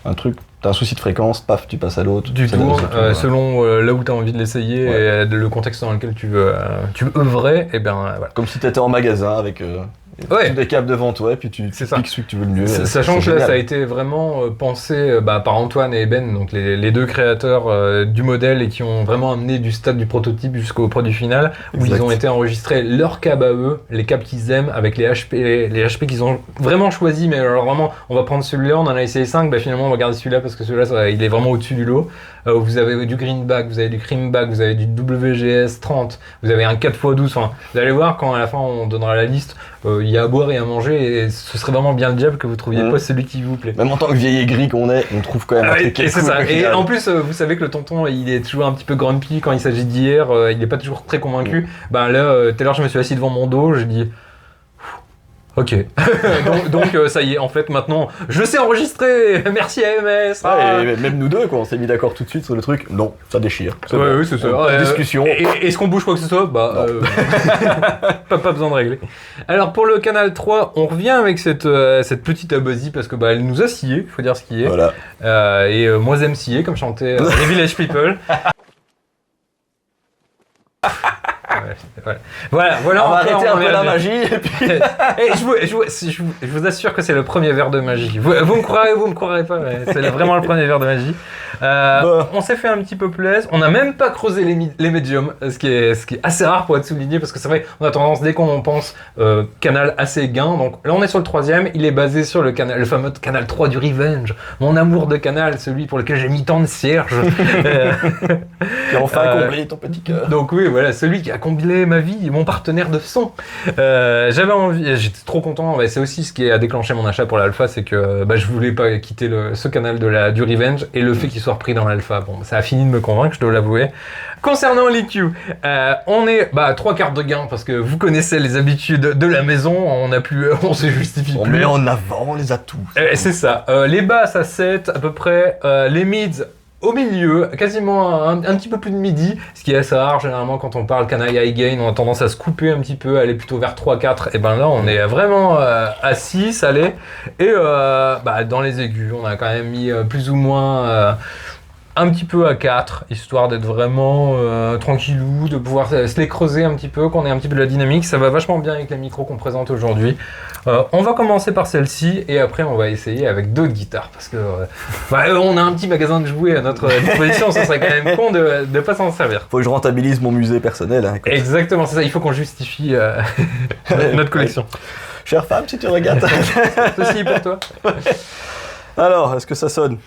un truc... T'as un souci de fréquence, paf, tu passes à l'autre. Du tour, selon là où tu as envie de l'essayer et le contexte dans lequel tu veux œuvrer, et bien voilà. Comme si tu étais en magasin avec des câbles devant toi et puis tu piques celui que tu veux le mieux. Sachant que là, ça a été vraiment pensé par Antoine et Ben, donc les deux créateurs du modèle et qui ont vraiment amené du stade du prototype jusqu'au produit final, où ils ont été enregistrés leurs câbles à eux, les câbles qu'ils aiment, avec les HP qu'ils ont vraiment choisis. Mais alors vraiment, on va prendre celui-là, on en a essayé 5, finalement on va garder celui-là parce que celui-là, il est vraiment au-dessus du lot. Vous avez du Greenback, vous avez du Creamback, vous avez du WGS 30, vous avez un 4x12. Enfin, vous allez voir quand à la fin on donnera la liste, il y a à boire et à manger et ce serait vraiment bien le diable que vous trouviez pas celui qui vous plaît. Même en tant que vieil aigri qu'on est, on trouve quand même un truc qui est cool. Ça. Et en plus, vous savez que le tonton il est toujours un petit peu grumpy quand il s'agit d'hier, il est pas toujours très convaincu. Là, tout à l'heure je me suis assis devant mon dos, j'ai dit Ok. donc ça y est, en fait, maintenant, je sais enregistrer. Merci AMS. Et même nous deux, quoi, on s'est mis d'accord tout de suite sur le truc. Non, ça déchire. Ouais, oui, c'est ça. Pas de discussion. Est-ce qu'on bouge quoi que ce soit? Bah, pas besoin de régler. Alors, pour le canal 3, on revient avec cette petite abasie parce que bah, elle nous a scié, faut dire ce qui est. Voilà. Moi, j'aime scier, comme chantait les Village People. Voilà, On va arrêter un peu la bien. magie et puis... Et je vous assure que c'est le premier verre de magie. Vous me croirez ou vous me croirez pas, mais c'est vraiment le premier verre de magie. On s'est fait un petit peu plaisir. On n'a même pas creusé les médiums, ce qui est assez rare pour être souligné, parce que c'est vrai, on a tendance, dès qu'on pense canal assez gain, donc là on est sur le 3e, il est basé sur le fameux canal 3 du Revenge, mon amour de canal, celui pour lequel j'ai mis tant de cierges. Et enfin comblé ton petit cœur. Donc oui, voilà, celui qui a comblé ma vie, mon partenaire de son. J'avais envie, j'étais trop content. C'est aussi ce qui a déclenché mon achat pour l'alpha, c'est que je voulais pas quitter ce canal du Revenge, et le fait qu'il soit repris dans l'alpha, bon, ça a fini de me convaincre, je dois l'avouer. Concernant l'EQ, on est 3 quarts de gain parce que vous connaissez les habitudes de la maison, on se justifie On plus. met en avant les atouts. C'est ça. Les basses à 7 à peu près, les mids au milieu, quasiment un petit peu plus de midi, ce qui est assez rare généralement quand on parle canal high gain, on a tendance à se couper un petit peu, aller plutôt vers 3-4, et ben là on est vraiment à 6, allez, et dans les aigus, on a quand même mis plus ou moins un petit peu à 4, histoire d'être vraiment tranquillou, de pouvoir se les creuser un petit peu, qu'on ait un petit peu de la dynamique. Ça va vachement bien avec les micros qu'on présente aujourd'hui. On va commencer par celle-ci et après on va essayer avec d'autres guitares parce que on a un petit magasin de jouets à notre disposition, ça serait quand même con de ne pas s'en servir. Faut que je rentabilise mon musée personnel. Hein, exactement, c'est ça, il faut qu'on justifie notre collection. Chère femme, si tu regardes. Ceci est pour toi. Alors, est-ce que ça sonne ?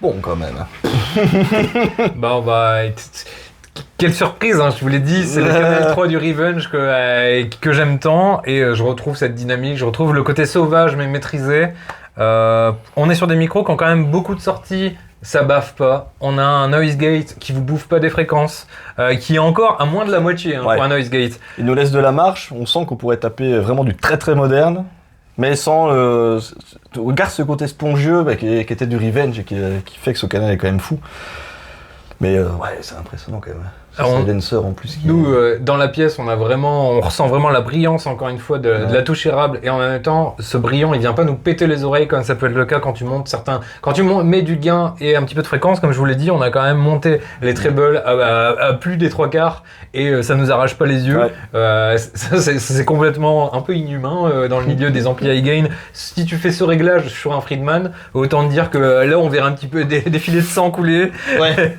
Bon, quand même. Quelle surprise, hein, je vous l'ai dit, c'est le canal 3 du Revenge que j'aime tant, et je retrouve cette dynamique, je retrouve le côté sauvage mais maîtrisé. On est sur des micros qui ont quand même beaucoup de sorties, ça baffe pas. On a un noise gate qui vous bouffe pas des fréquences, qui est encore à moins de la moitié pour un noise gate. Il nous laisse de la marche, on sent qu'on pourrait taper vraiment du très très moderne, mais sans... regarde ce côté spongieux qui était du Revenge et qui fait que ce canal est quand même fou. Mais ouais, c'est impressionnant quand même. Alors, C'est Lancer en plus. Nous, dans la pièce, on ressent vraiment la brillance, encore une fois, de la touche érable. Et en même temps, ce brillant, il vient pas nous péter les oreilles, comme ça peut être le cas quand tu montes quand tu mets du gain et un petit peu de fréquence, comme je vous l'ai dit, on a quand même monté les trebles à plus des 3/4 et ça nous arrache pas les yeux. Ouais. C'est complètement un peu inhumain dans le milieu des amplis high gain. Si tu fais ce réglage sur un Friedman, autant te dire que là, on verra un petit peu des filets de sang couler. Ouais.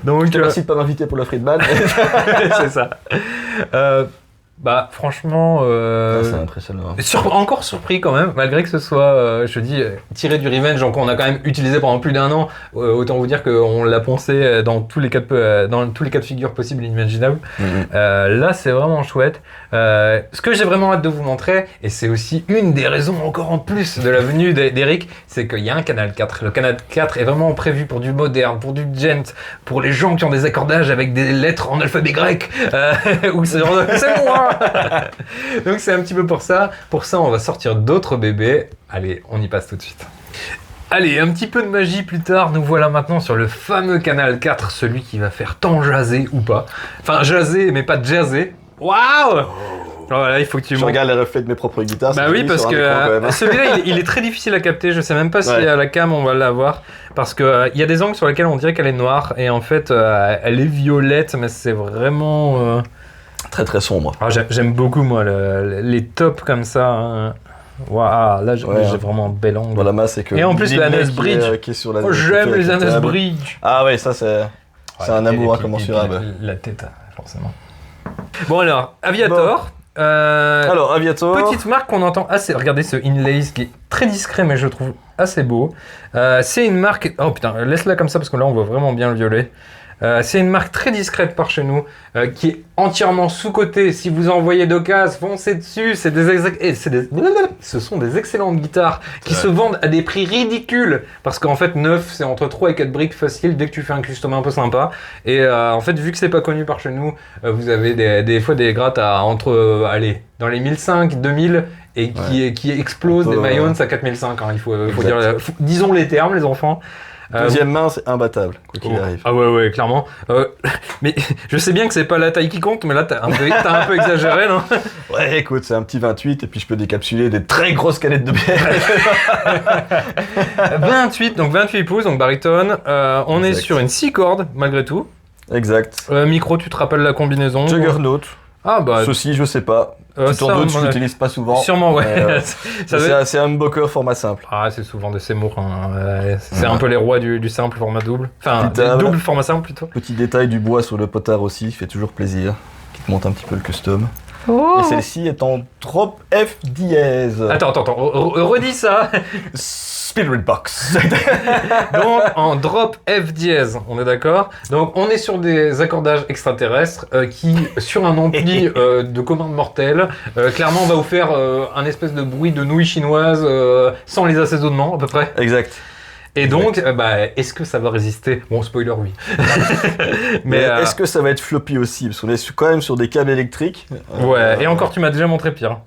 Donc, Merci de pas m'inviter pour le Friedman. c'est ça. Franchement, C'est impressionnant. encore surpris quand même, malgré que ce soit, je dis, tiré du Revenge, donc on a quand même utilisé pendant plus d'1 an. Autant vous dire qu'on l'a poncé dans tous les cas de figure possibles et imaginables. Là, c'est vraiment chouette. Ce que j'ai vraiment hâte de vous montrer, et c'est aussi une des raisons encore en plus de la venue d'Eric, c'est qu'il y a un Canal 4. Le Canal 4 est vraiment prévu pour du moderne, pour du gent, pour les gens qui ont des accordages avec des lettres en alphabet grec, ou c'est moi. Donc c'est un petit peu pour ça. Pour ça, on va sortir d'autres bébés. Allez, on y passe tout de suite. Allez, un petit peu de magie plus tard, nous voilà maintenant sur le fameux Canal 4, celui qui va faire tant jaser ou pas. Enfin, jaser, mais pas jazzer. Waouh! Voilà, il faut que tu Je regarde les reflets de mes propres guitares. Bah oui, parce que celui-là, il est très difficile à capter. Je sais même pas si à la cam on va l'avoir. Parce que il y a des angles sur lesquels on dirait qu'elle est noire. Et en fait, elle est violette, mais c'est vraiment... Très très sombre. Ah, j'aime beaucoup, moi, les tops comme ça. Hein. Waouh, là, j'ai vraiment un bel angle. Voilà, c'est que. Et en plus, la NS Bridge. Qui est sur la, j'aime les NS Bridge. Ah ouais, ça c'est un amour incommensurable. La tête, forcément. Bon alors, Aviator. Alors, Aviator. Petite marque qu'on entend assez. Regardez ce inlays qui est très discret, mais je trouve assez beau. C'est une marque. Oh putain, laisse-la comme ça parce que là on voit vraiment bien le violet. C'est une marque très discrète par chez nous, qui est entièrement sous-cotée. Si vous en voyez d'occasion, foncez dessus. Ce sont des excellentes guitares qui se vendent à des prix ridicules. Parce qu'en fait, neuf, c'est entre 3 et 4 briques facile dès que tu fais un custom un peu sympa. Et en fait, vu que c'est pas connu par chez nous, vous avez des fois des grattes à dans les 1500, 2000 et qui explosent des Mayons à 4005. Hein. Il faut dire, disons les termes, les enfants. Deuxième main, c'est imbattable, quoi qu'il arrive. Ah ouais, clairement. Mais je sais bien que c'est pas la taille qui compte, mais là, t'as un peu exagéré, non? Ouais, écoute, c'est un petit 28, et puis je peux décapsuler des très grosses canettes de bière. 28 pouces, donc baryton. On est sur une 6 cordes, malgré tout. Exact. Micro, tu te rappelles la combinaison? Juggernaut. Ah bah... Ceci, je sais pas. Tout en doute, je l'utilise pas souvent. Sûrement, ouais. C'est un humbucker format simple. Ah, c'est souvent des Seymour. Hein. C'est un peu les rois du simple format double. Enfin, double format simple plutôt. Petit détail du bois sur le potard aussi, fait toujours plaisir. Qui te monte un petit peu le custom. Et celle-ci est en drop F dièse. Attends, redis ça. Spirit Box. Donc en drop F dièse, on est d'accord. Donc on est sur des accordages extraterrestres qui, sur un ampli de commande mortelle, clairement va vous faire un espèce de bruit de nouilles chinoises sans les assaisonnements à peu près. Exact. Et donc, est-ce que ça va résister? Bon, spoiler, oui. Mais est-ce que ça va être floppy aussi? Parce qu'on est quand même sur des câbles électriques. Ouais, et encore, tu m'as déjà montré pire.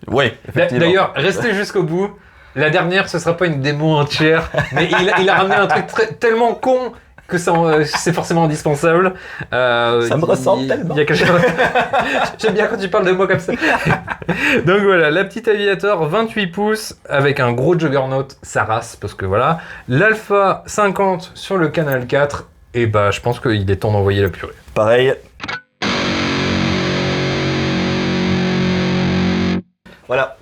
Ouais, effectivement. D'ailleurs, restez jusqu'au bout. La dernière, ce sera pas une démo entière, mais il a ramené un truc tellement con que c'est forcément indispensable. Ça me ressemble tellement. J'aime bien quand tu parles de moi comme ça. Donc voilà, la petite Aviator 28 pouces avec un gros Juggernaut, ça race parce que voilà. L'Alpha 50 sur le Canal 4, et je pense qu'il est temps d'envoyer la purée. Pareil. Voilà.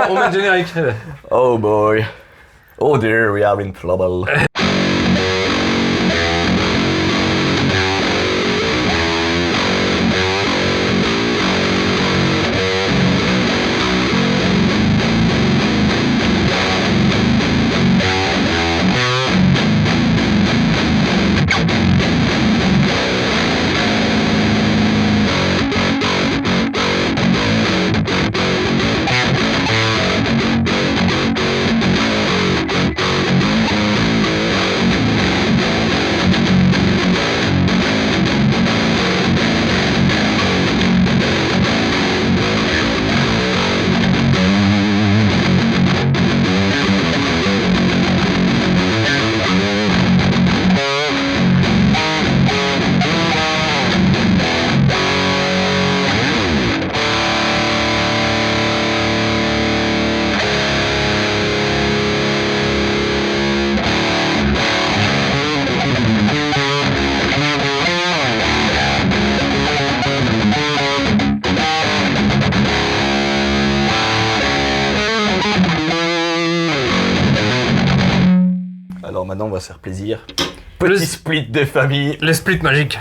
On met le générique. Oh boy. Oh dear, we are in trouble. Alors maintenant, on va se faire plaisir. Petit split des familles. Le split magique.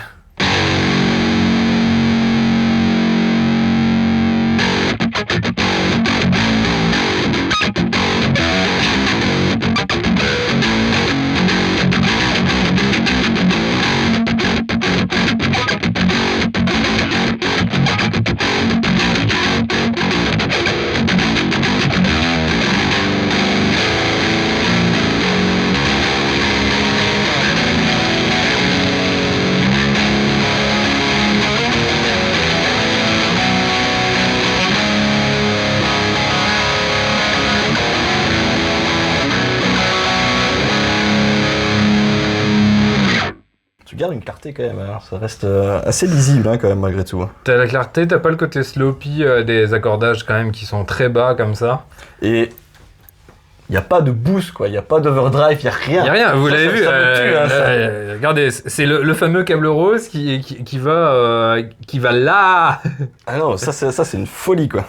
Tu gardes une clarté quand même, hein. Ça reste assez lisible quand même malgré tout. T'as la clarté, t'as pas le côté sloppy des accordages quand même qui sont très bas comme ça. Et il n'y a pas de boost, quoi. Il n'y a pas d'overdrive, il n'y a rien. Il y a rien, vous Ça, l'avez ça, vu. ça me tue, hein, ça. Regardez, c'est le fameux câble rose qui va là. Ah non, ça c'est une folie, quoi.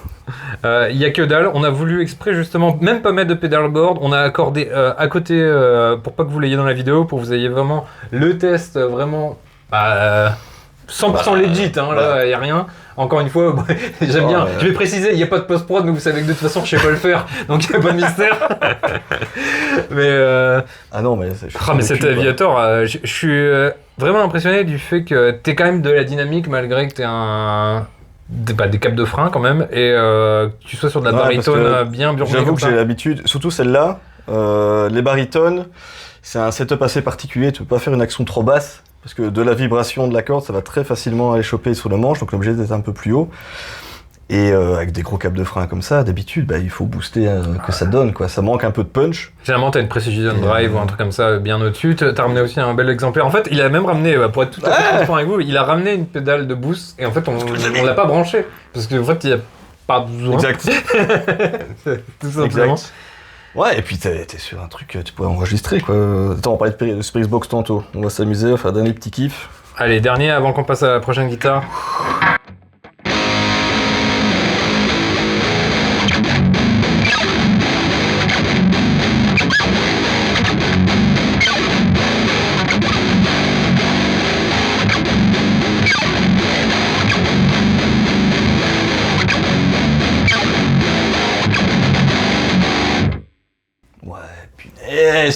Il y a que dalle. On a voulu exprès justement même pas mettre de pedalboard. On a accordé à côté pour pas que vous l'ayez dans la vidéo, pour que vous ayez vraiment le test vraiment 100% legit. Hein, là, il y a rien. Encore une fois, j'aime bien. Je vais préciser, il n'y a pas de post-prod, mais vous savez que de toute façon, je sais pas le faire, donc il n'y a pas de mystère. Mais ah non, mais mais cet Aviator, je suis vraiment impressionné du fait que t'es quand même de la dynamique malgré que t'es des câbles de frein quand même et que tu sois sur de la baritone bien burlée. J'avoue que j'ai l'habitude, surtout celle-là, les baritones, c'est un setup assez particulier. Tu peux pas faire une action trop basse. Parce que de la vibration de la corde, ça va très facilement aller choper sur le manche, donc l'objet est un peu plus haut. Et avec des gros câbles de frein comme ça, d'habitude, il faut booster que ça donne, quoi. Ça manque un peu de punch. Généralement, t'as une Precision Drive ou un truc comme ça bien au-dessus. T'as ramené aussi un bel exemplaire. En fait, il a même ramené, pour être tout à fait transparent avec vous, il a ramené une pédale de boost et en fait, on l'a pas branché. Parce qu'en fait, il n'y a pas besoin. Exact. Tout simplement. Exact. Ouais, et puis t'es sur un truc, tu pourrais enregistrer, quoi. Attends, on parlait de Super Xbox tantôt. On va s'amuser, on va faire un dernier petit kiff. Allez, dernier avant qu'on passe à la prochaine guitare.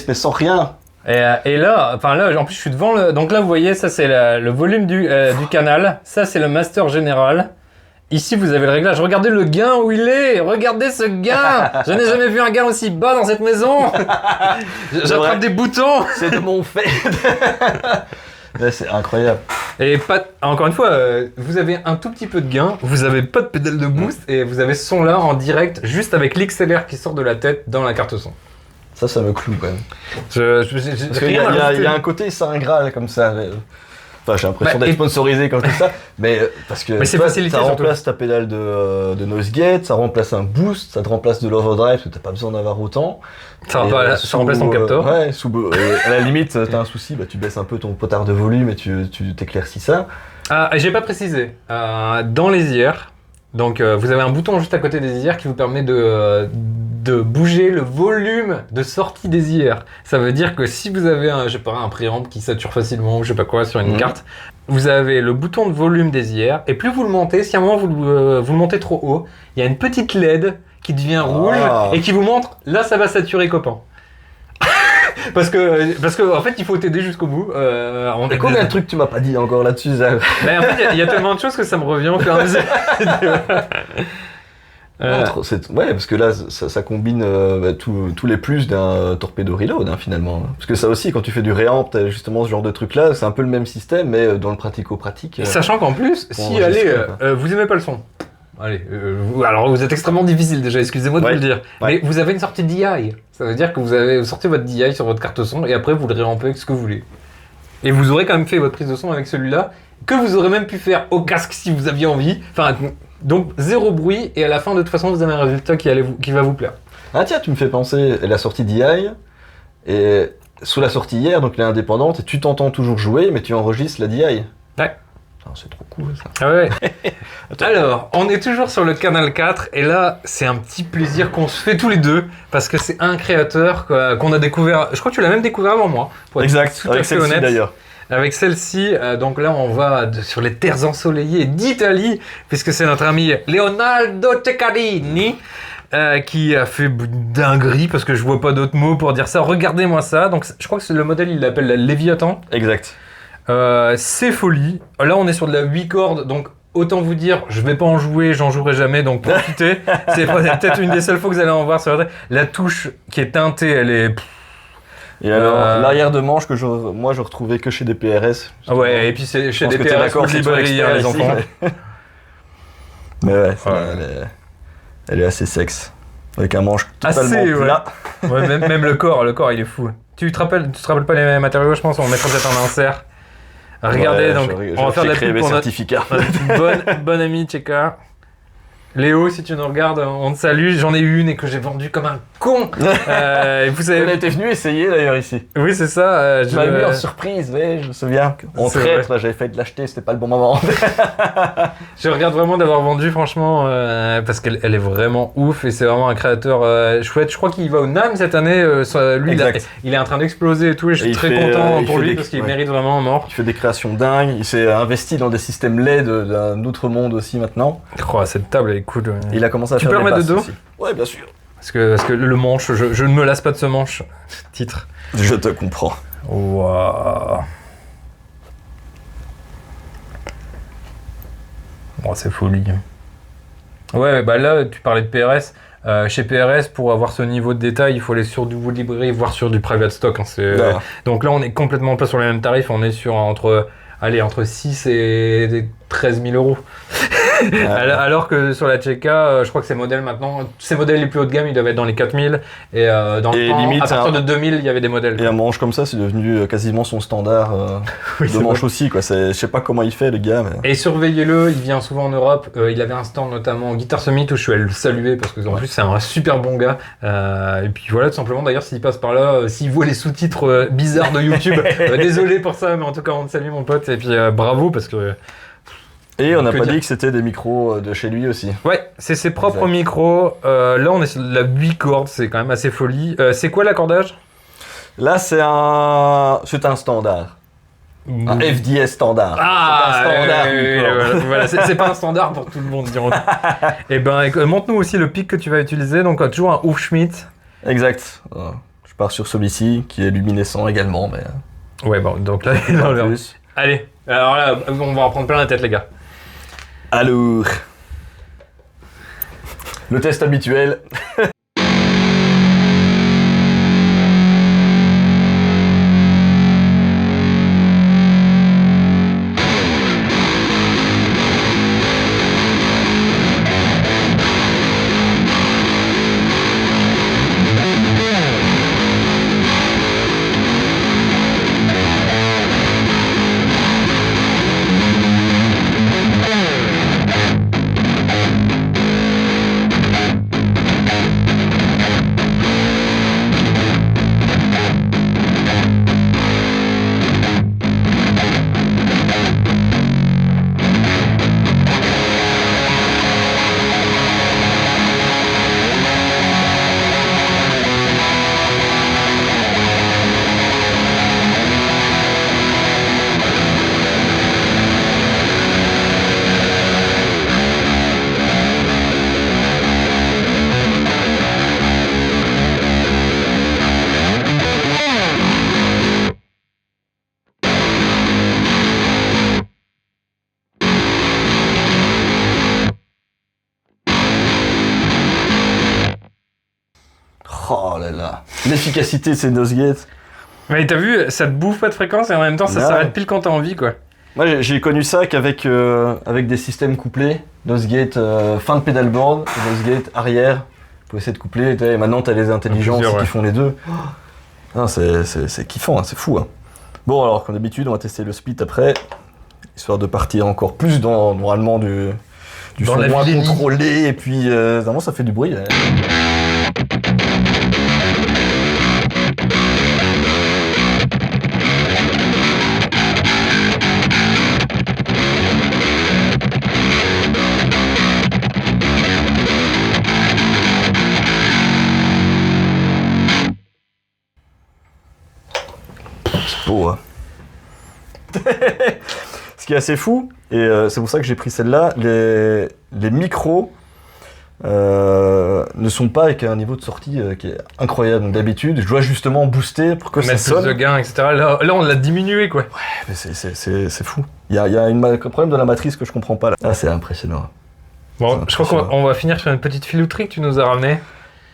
Mais sans rien. Et là, en plus je suis devant le... Donc là vous voyez, ça c'est le volume du canal, ça c'est le master général. Ici vous avez le réglage, regardez le gain où il est, regardez ce gain. Je n'ai jamais vu un gain aussi bas dans cette maison. J'attrape des boutons. C'est de mon fait. C'est incroyable. Et encore une fois, vous avez un tout petit peu de gain, vous avez pas de pédale de boost et vous avez ce son là en direct juste avec l'XLR qui sort de la tête dans la carte son. Ça me cloue quand même. Parce qu'il y a un côté Saint Graal comme ça. Enfin, j'ai l'impression d'être sponsorisé quand je dis ça, mais parce que ça remplace ta pédale de noise gate, ça remplace un boost, ça te remplace de l'overdrive, parce que t'as pas besoin d'avoir autant. Ça remplace ton capteur. Ouais, à la limite, t'as un souci, tu baisses un peu ton potard de volume et tu t'éclaircis ça. Ah, j'ai pas précisé. Dans les IR, donc vous avez un bouton juste à côté des IR qui vous permet de bouger le volume de sortie des IR. Ça veut dire que si vous avez un préamp qui sature facilement ou je sais pas quoi sur une carte, vous avez le bouton de volume des IR et plus vous le montez, si à un moment vous le montez trop haut, il y a une petite LED qui devient rouge et qui vous montre là ça va saturer copain. Parce que en fait il faut t'aider jusqu'au bout. Et combien de trucs tu m'as pas dit encore là-dessus, Zach? En fait il y a tellement de choses que ça me revient au fur et à mesure. Ouais, parce que là, ça combine tous les plus d'un torpedo reload, finalement. Parce que ça aussi, quand tu fais du réamp, t'as justement ce genre de truc-là, c'est un peu le même système, mais dans le pratico-pratique. Sachant qu'en plus, si vous aimez pas le son, alors vous êtes extrêmement difficile déjà, excusez-moi de vous le dire, mais vous avez une sortie DI. Ça veut dire que vous sortez votre DI sur votre carte son et après vous le réampez avec ce que vous voulez. Et vous aurez quand même fait votre prise de son avec celui-là, que vous aurez même pu faire au casque si vous aviez envie. Donc zéro bruit et à la fin de toute façon vous avez un résultat qui va vous plaire. Ah tiens, tu me fais penser la sortie DI et sous la sortie hier, donc elle est indépendante et tu t'entends toujours jouer mais tu enregistres la DI. Ouais. Putain, c'est trop cool ça. Ah ouais. Alors, on est toujours sur le Canal 4 et là, c'est un petit plaisir qu'on se fait tous les deux parce que c'est un créateur qu'on a découvert. Je crois que tu l'as même découvert avant moi. Pour être Exact, tout à avec fait celle-ci honnête. d'ailleurs. Avec celle-ci, donc là, on va sur les terres ensoleillées d'Italie puisque c'est notre ami Leonardo Ceccarini. Qui a fait dinguerie parce que je vois pas d'autres mots pour dire ça. Regardez-moi ça. Donc, je crois que c'est le modèle, il l'appelle la Léviathan. Exact. C'est folie. Là, on est sur de la 8 cordes, donc autant vous dire, je vais pas en jouer, j'en jouerai jamais, donc profitez. C'est peut-être une des seules fois que vous allez en voir sur la touche qui est teintée, elle est. Et alors, l'arrière de manche que je retrouvais que chez des PRS. Ah ouais, et puis c'est chez des PRS PRS ou de librairie, hein, les enfants. Mais ouais, Ouais. elle est assez sexe. Avec un manche totalement Assez, ouais. plat. Ouais, même le corps, il est fou. Tu te rappelles pas les matériaux, je pense, on mettra peut-être un insert. Regardez, Ouais, donc, on va faire de la checkerai pub mes pour notre certificats. bonne amie Tcheka. Léo, si tu nous regardes, on te salue. J'en ai eu une et que j'ai vendue comme un con. Et vous On savez... était venu essayer d'ailleurs ici. Oui, c'est ça. Je m'avais mis en surprise, ouais, je me souviens. En C'est traître, vrai. là, j'avais failli de l'acheter, c'était pas le bon moment. Je regarde vraiment d'avoir vendu, franchement, parce qu'elle est vraiment ouf et c'est vraiment un créateur chouette. Je crois qu'il va au NAM cette année. Lui, Exact. il est en train d'exploser et tout. Et je suis Et il très fait, content il pour fait lui des- parce qu'il ouais. mérite vraiment un mort. Il fait des créations dingues, il s'est investi dans des systèmes LED d'un autre monde aussi maintenant. Oh, cette table, elle est cool. Il a commencé à Tu faire peux des remettre basses de dos aussi. Ouais, bien sûr. Parce que le manche, je ne me lasse pas de ce manche. Titre. Je te comprends. Waouh. Oh, c'est folie. Ouais, bah là, tu parlais de PRS. Chez PRS, pour avoir ce niveau de détail, il faut aller sur du Wood Library, voire sur du private stock. Hein, Ah. Donc là, on est complètement pas sur les mêmes tarifs. On est sur entre 6 et 13 000 euros. Alors que sur la Tcheka, je crois que ces modèles maintenant, ces modèles les plus haut de gamme, ils doivent être dans les 4000. Et dans le Et temps, limite, à partir un- de 2000, il y avait des modèles. Et un manche comme ça, c'est devenu quasiment son standard Oui, de c'est manche vrai. aussi, quoi. Je sais pas comment il fait, le gars, mais... Et surveillez-le, il vient souvent en Europe. Il avait un stand notamment au Guitar Summit où je suis allé le saluer parce que en plus c'est un super bon gars. Et puis voilà, tout simplement. D'ailleurs, s'il passe par là, s'il voit les sous-titres bizarres de YouTube, désolé pour ça, mais en tout cas, on te salue mon pote. Et puis bravo parce que Et on n'a Que pas dire dit que c'était des micros de chez lui aussi. ouais, c'est ses propres Exact. micros. Là, on est sur de la 8 cordes, c'est quand même assez folie. C'est quoi l'accordage? Là, c'est un standard. Un FDS standard. Ah, c'est un standard. micro. voilà, c'est pas un standard pour tout le monde, dirons. Et ben, montre-nous aussi le pic que tu vas utiliser. Donc, toujours un Hufschmidt. Exact. Je pars sur celui-ci, qui est luminescent également, mais... Ouais, bon, donc là, en plus. allez. Alors là, on va en prendre plein la tête, les gars. Alors... Le test habituel. Oh là là. L'efficacité de ces Nosegates. Mais t'as vu, ça te bouffe pas de fréquence et en même temps, ça Ouais. s'arrête pile quand t'as envie, quoi. Moi, j'ai connu ça qu'avec avec des systèmes couplés. Nosegate fin de pedalboard, Nosegate arrière. Pour essayer de coupler. Et maintenant, t'as les intelligences Plusieurs, ouais. qui font les deux. Non, c'est kiffant, hein, c'est fou. Hein. Bon, alors, comme d'habitude, on va tester le split après. Histoire de partir encore plus dans, normalement, du Dans son la moins vilainie. contrôlé. Et puis, normalement, ça fait du bruit. beau, hein. Ce qui est assez fou, et c'est pour ça que j'ai pris celle-là, les micros ne sont pas avec un niveau de sortie qui est incroyable. Donc d'habitude, je dois justement booster pour que ça Mettre plus sonne. de gain, etc. Là, on l'a diminué, quoi. Mais c'est fou. Il y a un problème de la matrice que je comprends pas là. Ah, c'est impressionnant. Bon, je crois qu'on va finir sur une petite filouterie que tu nous as ramenée.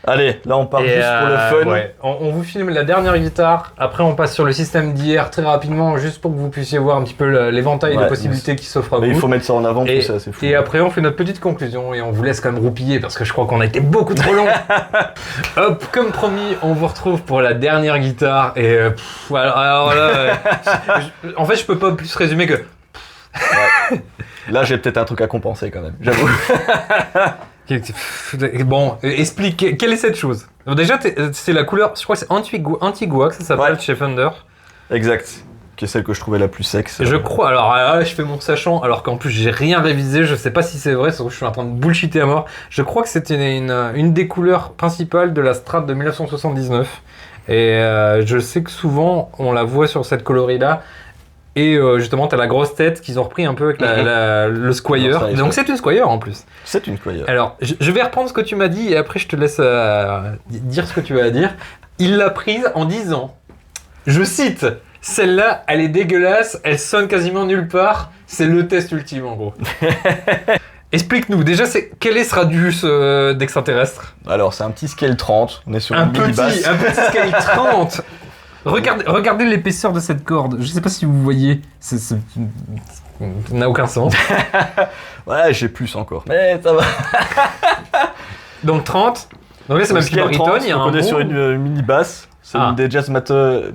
Allez, là on part Et, juste pour le fun. ouais. On vous filme la dernière guitare, après on passe sur le système d'hier très rapidement, juste pour que vous puissiez voir un petit peu l'éventail de possibilités qui s'offrent à Mais vous. il faut mettre ça en avant, tout ça, c'est fou. Et après on fait notre petite conclusion et on vous laisse quand même roupiller parce que je crois qu'on a été beaucoup trop long. Hop, comme promis, on vous retrouve pour la dernière guitare et alors là, en fait je peux pas plus résumer que... Là j'ai peut-être un truc à compenser quand même, j'avoue. Bon, explique, quelle est cette chose? Donc déjà, c'est la couleur, je crois que c'est Antigua que ça s'appelle chez Fender. Exact, qui est celle que je trouvais la plus sexe. Je crois, alors là, je fais mon sachant, alors qu'en plus j'ai rien révisé, je sais pas si c'est vrai, sauf que je suis en train de bullshiter à mort. Je crois que c'était une des couleurs principales de la Strat de 1979. Et je sais que souvent, on la voit sur cette coloris-là. Et justement, t'as la grosse tête qu'ils ont repris un peu avec le Squire. Donc c'est une Squire en plus. C'est une Squire. Alors, je vais reprendre ce que tu m'as dit et après je te laisse dire ce que tu as à dire. Il l'a prise en disant, je cite, celle-là, elle est dégueulasse, elle sonne quasiment nulle part, c'est le test ultime en gros. Explique-nous, déjà, quel est ce radius d'extraterrestre? Alors, c'est un petit scale 30, on est sur un une mini basse. Un petit scale 30. Regardez l'épaisseur de cette corde. Je sais pas si vous voyez. Ça n'a aucun sens. Ouais, j'ai plus encore. Mais ça va. Donc 30. Donc là, c'est même plus baryton. Il y a on est sur une mini basse. C'est une des Jazzmaster.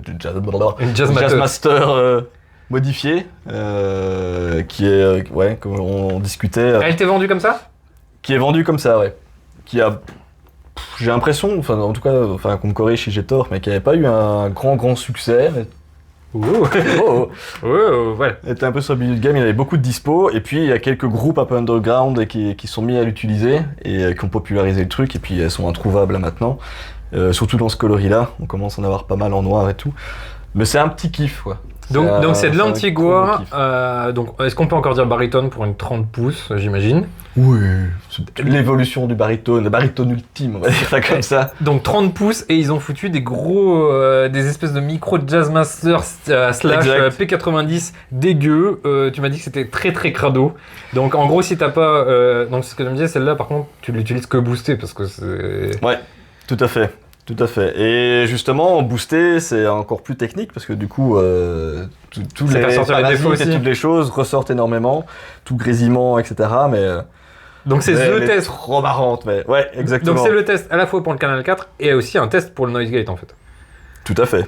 Une Jazzmaster modifiée. Qui est. Ouais, comme on discutait. Elle t'est vendue comme ça? Qui est vendue comme ça, ouais. Qui a. J'ai l'impression, enfin en tout cas, qu'on me corrige si j'ai tort, mais qui n'avait pas eu un grand succès. Ouais. Il était un peu sur le milieu de gamme, il y avait beaucoup de dispo, et puis il y a quelques groupes un peu underground qui sont mis à l'utiliser et qui ont popularisé le truc, et puis elles sont introuvables là maintenant. Surtout dans ce coloris-là, on commence à en avoir pas mal en noir et tout. Mais c'est un petit kiff, quoi. Donc c'est de l'Antigua. Donc est-ce qu'on peut encore dire baryton pour une 30 pouces, j'imagine? Oui, c'est l'évolution du baryton, le baryton ultime, on va dire ça comme ça. Donc 30 pouces et ils ont foutu des gros, des espèces de micro Jazzmaster slash P90 dégueu. Tu m'as dit que c'était très très crado. Donc en gros si t'as pas, donc ce que tu me disais, celle-là par contre tu l'utilises que boosté parce que c'est... Ouais, tout à fait. Tout à fait. Et justement, booster, c'est encore plus technique parce que du coup, tous les parasites et toutes les choses ressortent énormément, tout grésillement, etc. Mais donc c'est le test. Trop marrante, mais ouais, exactement. Donc c'est le test à la fois pour le Canal 4 et aussi un test pour le Noise Gate en fait. Tout à fait.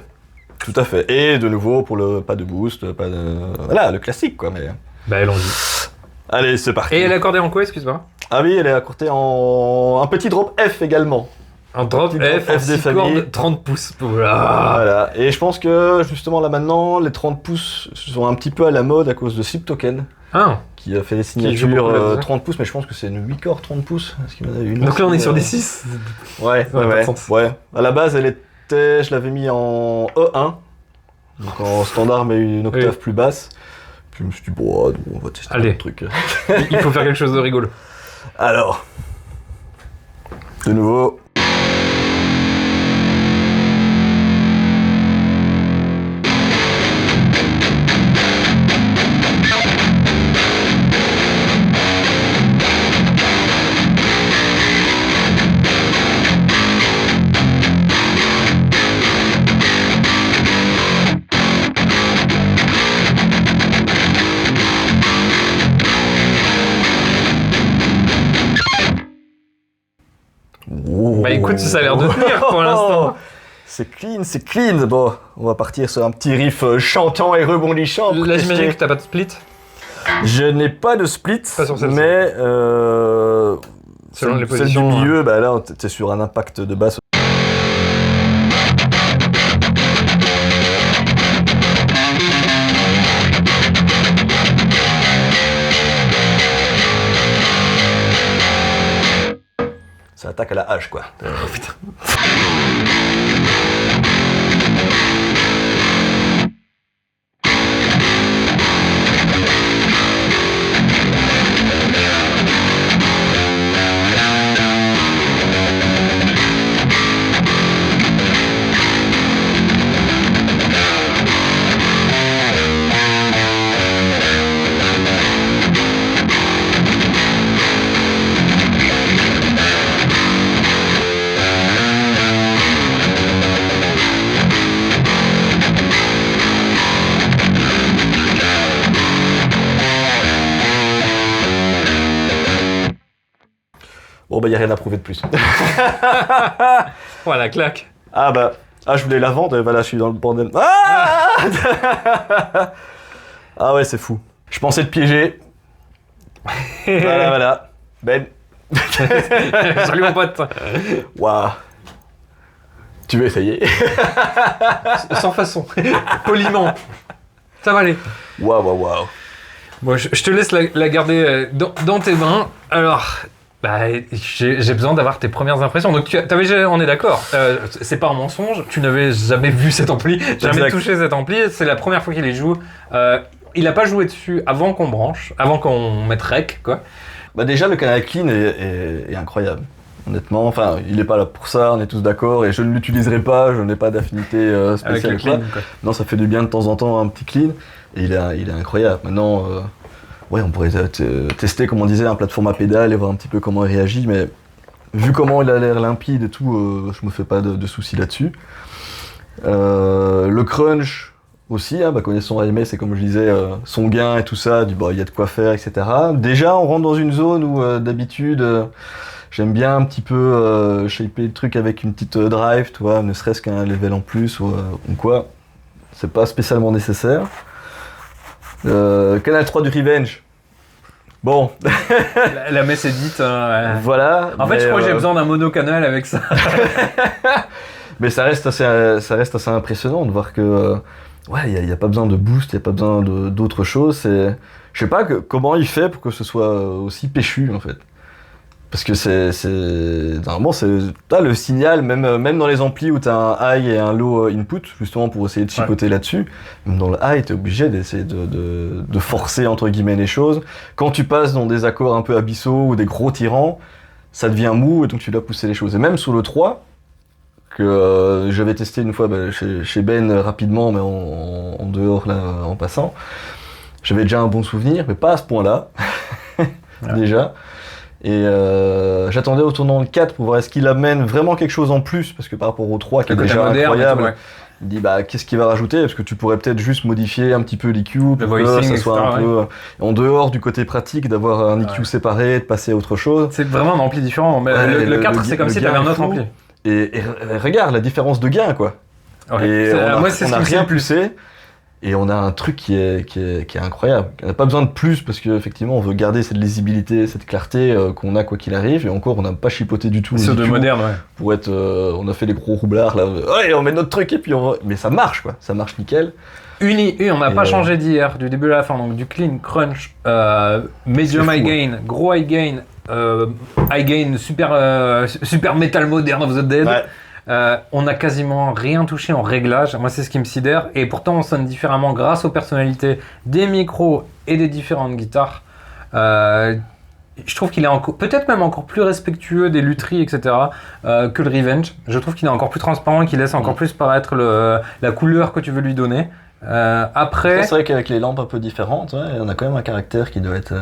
Tout à fait. Et de nouveau pour le pas de boost, pas de voilà, le classique quoi. Mais bah allons-y. Allez, c'est parti. Et elle est accordée en quoi, excuse-moi? Ah oui, elle est accordée en un petit drop F également. Un drop F des familles 30 pouces. Voilà. Et je pense que justement là maintenant, les 30 pouces sont un petit peu à la mode à cause de Sleep Token. Qui a fait des signatures 30 pouces, mais je pense que c'est une 8 corps 30 pouces. Donc là on est sur des 6. Ouais. À la base, elle était, je l'avais mis en E1, donc en standard mais une octave plus basse. Puis je me suis dit, bon, on va tester le truc. Il faut faire quelque chose de rigolo. Alors, de nouveau. Bah écoute, ça a l'air de tenir pour l'instant. C'est clean. Bon, on va partir sur un petit riff chantant et rebondissant. Là, j'imagine que t'as pas de split. Je n'ai pas de split, mais selon les positions du milieu, bah là, t'es sur un impact de basse. Ça attaque à la hache, quoi. Oh putain. Bon, bah, il n'y a rien à prouver de plus. Voilà, claque. Ah, bah, je voulais la vendre, et voilà, je suis dans le bordel. Ah, ah ouais, c'est fou. Je pensais te piéger. Voilà. Ben. Salut mon pote. Waouh. Tu veux essayer? Sans façon. Poliment. Ça va aller. Waouh. Bon, je te laisse la garder dans tes mains. Alors, j'ai besoin d'avoir tes premières impressions. Donc, on est d'accord. C'est pas un mensonge. Tu n'avais jamais vu cet ampli, jamais touché cet ampli. C'est la première fois qu'il y joue. Il n'a pas joué dessus avant qu'on branche, avant qu'on mette rec, quoi. Bah déjà, le canal clean est incroyable. Honnêtement, enfin, il n'est pas là pour ça, on est tous d'accord, et je ne l'utiliserai pas, je n'ai pas d'affinité spéciale avec clean, quoi. Non, ça fait du bien de temps en temps un petit clean, et il est incroyable. Maintenant, ouais, on pourrait tester, comme on disait, un plateforme à pédale et voir un petit peu comment il réagit, mais vu comment il a l'air limpide et tout, je me fais pas de soucis là-dessus. Le crunch aussi, hein, connaissant AMS, c'est comme je disais, son gain et tout ça, il y a de quoi faire, etc. Déjà, on rentre dans une zone où d'habitude, j'aime bien un petit peu shaper le truc avec une petite drive, tu vois, ne serait-ce qu'un level en plus ou quoi. C'est pas spécialement nécessaire. Canal 3 du Revenge. Bon. La messe est dite. Voilà. En fait, je crois que j'ai besoin d'un monocanal avec ça. Mais ça reste assez impressionnant de voir que ouais, il y a pas besoin de boost, il y a pas besoin d'autre chose. Je sais pas comment il fait pour que ce soit aussi péchu en fait. Parce que normalement t'as le signal même dans les amplis où t'as un high et un low input justement pour essayer de chipoter là-dessus. Même dans le high, t'es obligé d'essayer de forcer entre guillemets les choses. Quand tu passes dans des accords un peu abyssaux ou des gros tyrans, ça devient mou et donc tu dois pousser les choses. Et même sur le 3 que j'avais testé une fois chez Ben rapidement, mais en dehors là en passant, j'avais déjà un bon souvenir, mais pas à ce point-là déjà. Et j'attendais au tournant le 4 pour voir est-ce qu'il amène vraiment quelque chose en plus, parce que par rapport au 3 qui est déjà incroyable, il dit qu'est-ce qu'il va rajouter, parce que tu pourrais peut-être juste modifier un petit peu l'EQ pour que ça soit un peu en dehors du côté pratique, d'avoir un EQ séparé, de passer à autre chose. C'est vraiment un ampli différent, mais le 4 c'est comme si t'avais un autre ampli. Et regarde la différence de gain quoi. Ouais. Et on n'a rien plus. pulsé. Et on a un truc qui est incroyable. On n'a pas besoin de plus parce qu'effectivement on veut garder cette lisibilité, cette clarté qu'on a quoi qu'il arrive. Et encore on n'a pas chipoté du tout. C'est de moderne, ouais. Pour être, on a fait les gros roublards là. Ouais, on met notre truc et puis mais ça marche quoi. Ça marche nickel. On n'a pas changé d'hier, du début à la fin. Donc du clean, crunch, medium high gain, gros high gain, high gain, super metal moderne of the dead. Ouais. On n'a quasiment rien touché en réglage, moi c'est ce qui me sidère, et pourtant on sonne différemment grâce aux personnalités des micros et des différentes guitares. Je trouve qu'il est peut-être même encore plus respectueux des lutheries, etc. Que le Revenge. Je trouve qu'il est encore plus transparent et qu'il laisse encore plus paraître la couleur que tu veux lui donner. Après... C'est vrai qu'avec les lampes un peu différentes, on a quand même un caractère qui doit être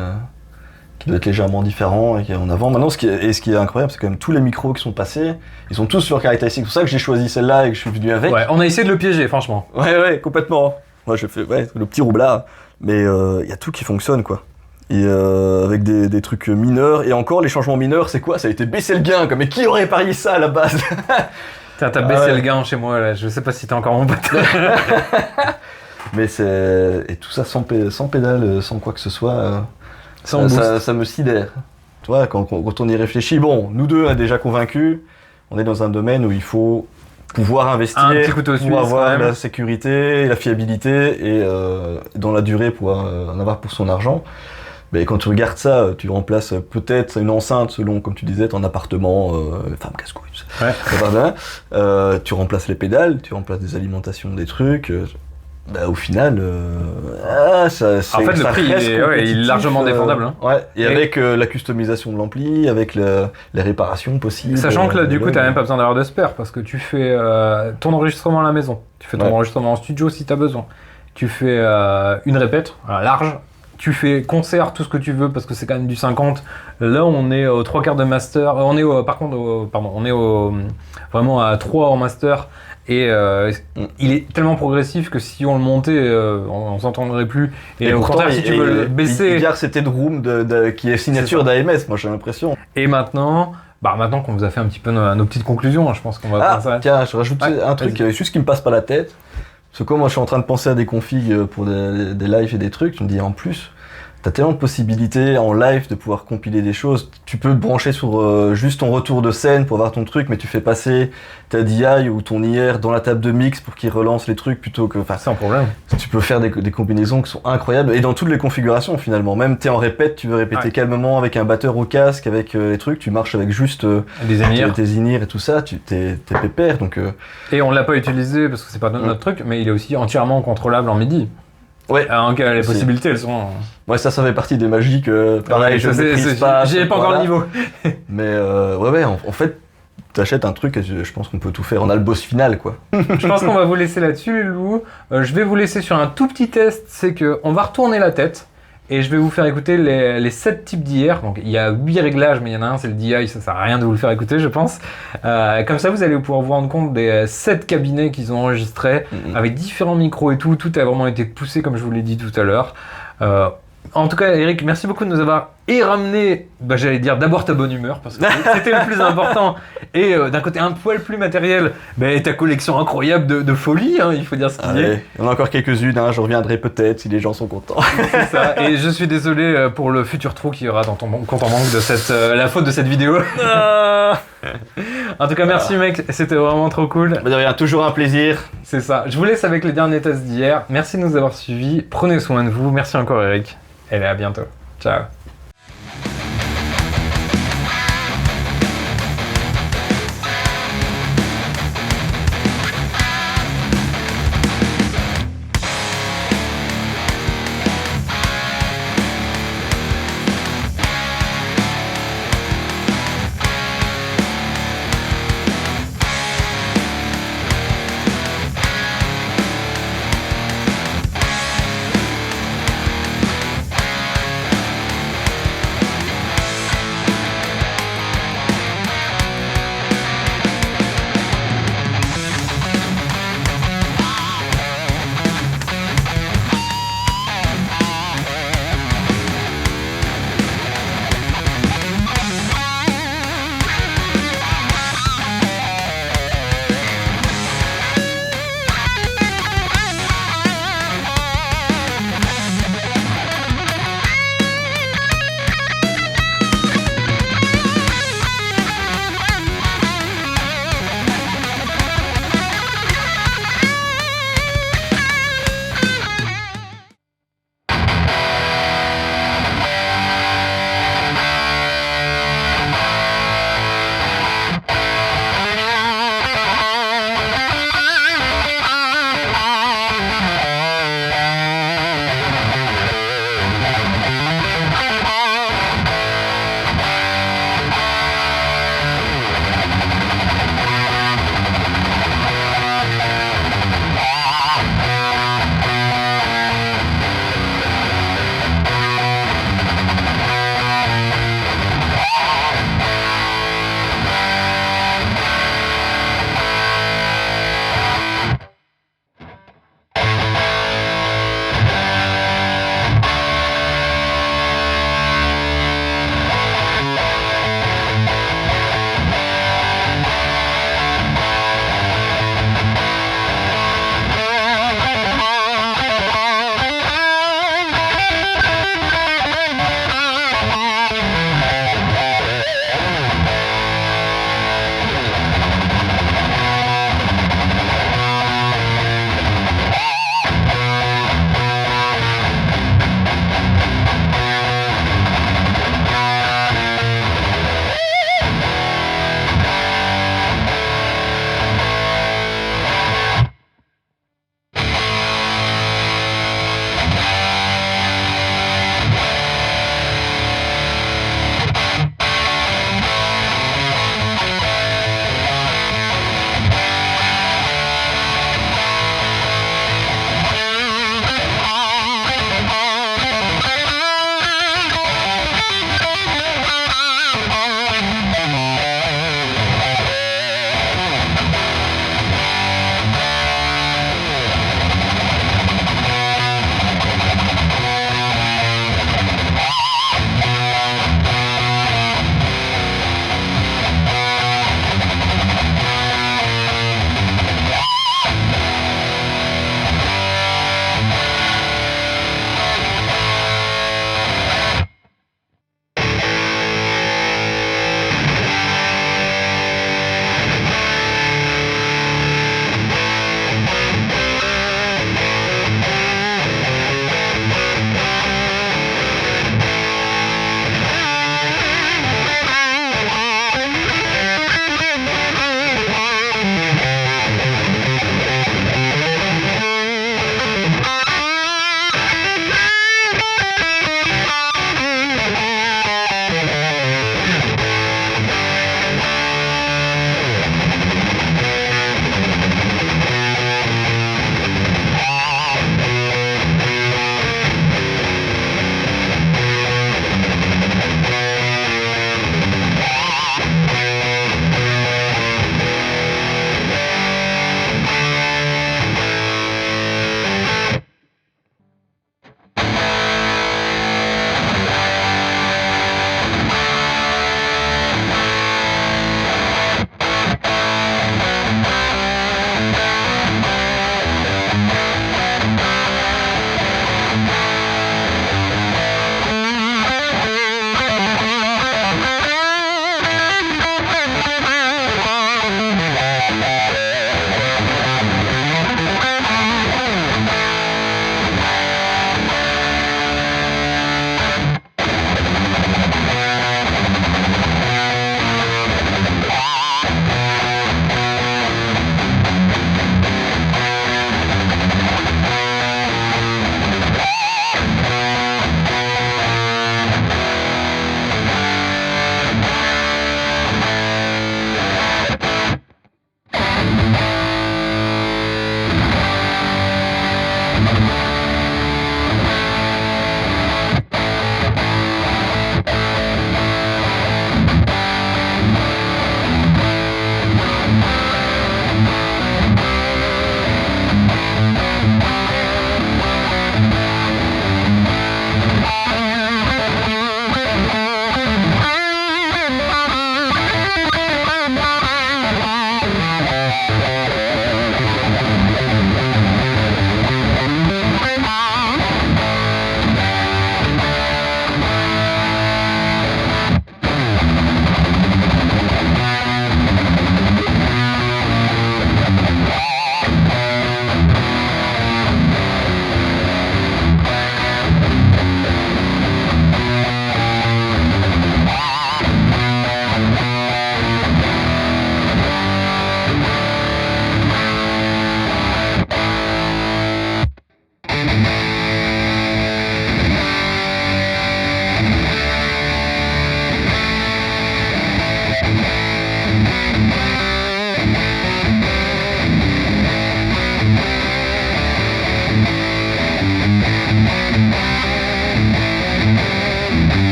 légèrement différent et qui est en avant. Maintenant, ce qui est incroyable, c'est quand même tous les micros qui sont passés, ils sont tous sur caractéristiques. C'est pour ça que j'ai choisi celle-là et que je suis venu avec. Ouais, on a essayé de le piéger, franchement. Ouais, complètement. Moi, je fais le petit roublard, mais il y a tout qui fonctionne, quoi. Et avec des trucs mineurs, et encore, les changements mineurs, c'est quoi? Ça a été baisser le gain, quoi. Mais qui aurait parié ça à la base? T'as baissé le gain chez moi, là. Je sais pas si t'es encore mon pote. Mais et tout ça sans pédale, sans quoi que ce soit. Ça me sidère. Tu vois, quand on y réfléchit, bon, nous deux, déjà convaincus, on est dans un domaine où il faut pouvoir investir, pour avoir la sécurité, la fiabilité et dans la durée pouvoir en avoir pour son argent. Mais quand tu regardes ça, tu remplaces peut-être une enceinte selon, comme tu disais, ton appartement, femme casse-couille, tu remplaces les pédales, tu remplaces des alimentations, des trucs. Au final, en fait, le prix il est largement défendable. Hein. Ouais, et avec la customisation de l'ampli, avec les réparations possibles. Sachant que là, du coup, t'as même pas besoin d'avoir de spare parce que tu fais ton enregistrement à la maison, tu fais ton enregistrement en studio si t'as besoin, tu fais une répète large, tu fais concert, tout ce que tu veux parce que c'est quand même du 50. Là, on est aux 3/4 de master. On est vraiment à 3 en master. Et il est tellement progressif que si on le montait, on s'entendrait plus. Et au pourtant, contraire, si tu veux le baisser. Il garde cette headroom qui est signature d'AMS, moi j'ai l'impression. Et maintenant qu'on vous a fait un petit peu nos petites conclusions, je pense qu'on va faire ça. Tiens, je rajoute un truc juste qui me passe pas la tête. Parce que comme moi je suis en train de penser à des configs pour des lives et des trucs, tu me dis en plus, t'as tellement de possibilités en live de pouvoir compiler des choses. Tu peux te brancher sur juste ton retour de scène pour avoir ton truc, mais tu fais passer ta DI ou ton IR dans la table de mix pour qu'il relance les trucs plutôt que... Sans problème. Tu peux faire des combinaisons qui sont incroyables et dans toutes les configurations finalement. Même t'es en répète, tu veux répéter calmement avec un batteur au casque, avec les trucs, tu marches avec juste des in-ear et tout ça, t'es pépère. Donc, Et on l'a pas utilisé parce que c'est pas notre truc, mais il est aussi entièrement contrôlable en MIDI. Ouais. Les possibilités, elles sont... Ouais, ça fait partie des magies que, pareil, je ne maîtrise pas. J'ai pas encore le niveau. Mais en fait, t'achètes un truc et je pense qu'on peut tout faire. On a le boss final, quoi. Je pense qu'on va vous laisser là-dessus, les loups. Je vais vous laisser sur un tout petit test, c'est qu'on va retourner la tête et je vais vous faire écouter les 7 types d'IR. Donc il y a 8 réglages, mais il y en a un, c'est le DI, ça sert à rien de vous le faire écouter, je pense. Comme ça, vous allez pouvoir vous rendre compte des 7 cabinets qu'ils ont enregistrés, avec différents micros et tout. Tout a vraiment été poussé, comme je vous l'ai dit tout à l'heure. En tout cas, Eric, merci beaucoup de nous avoir ramené, j'allais dire d'abord ta bonne humeur, parce que c'était le plus important, et d'un côté un poil plus matériel, ta collection incroyable de folie, hein, il faut dire ce qu'il y a. Il y en a encore quelques-unes, hein, je reviendrai peut-être si les gens sont contents. C'est ça, et je suis désolé pour le futur trou qu'il y aura dans ton compte en banque de la faute de cette vidéo. En tout cas, merci mec, c'était vraiment trop cool. De rien, toujours un plaisir. C'est ça, je vous laisse avec les derniers tests d'hier. Merci de nous avoir suivis, prenez soin de vous, merci encore Eric, et à bientôt. Ciao.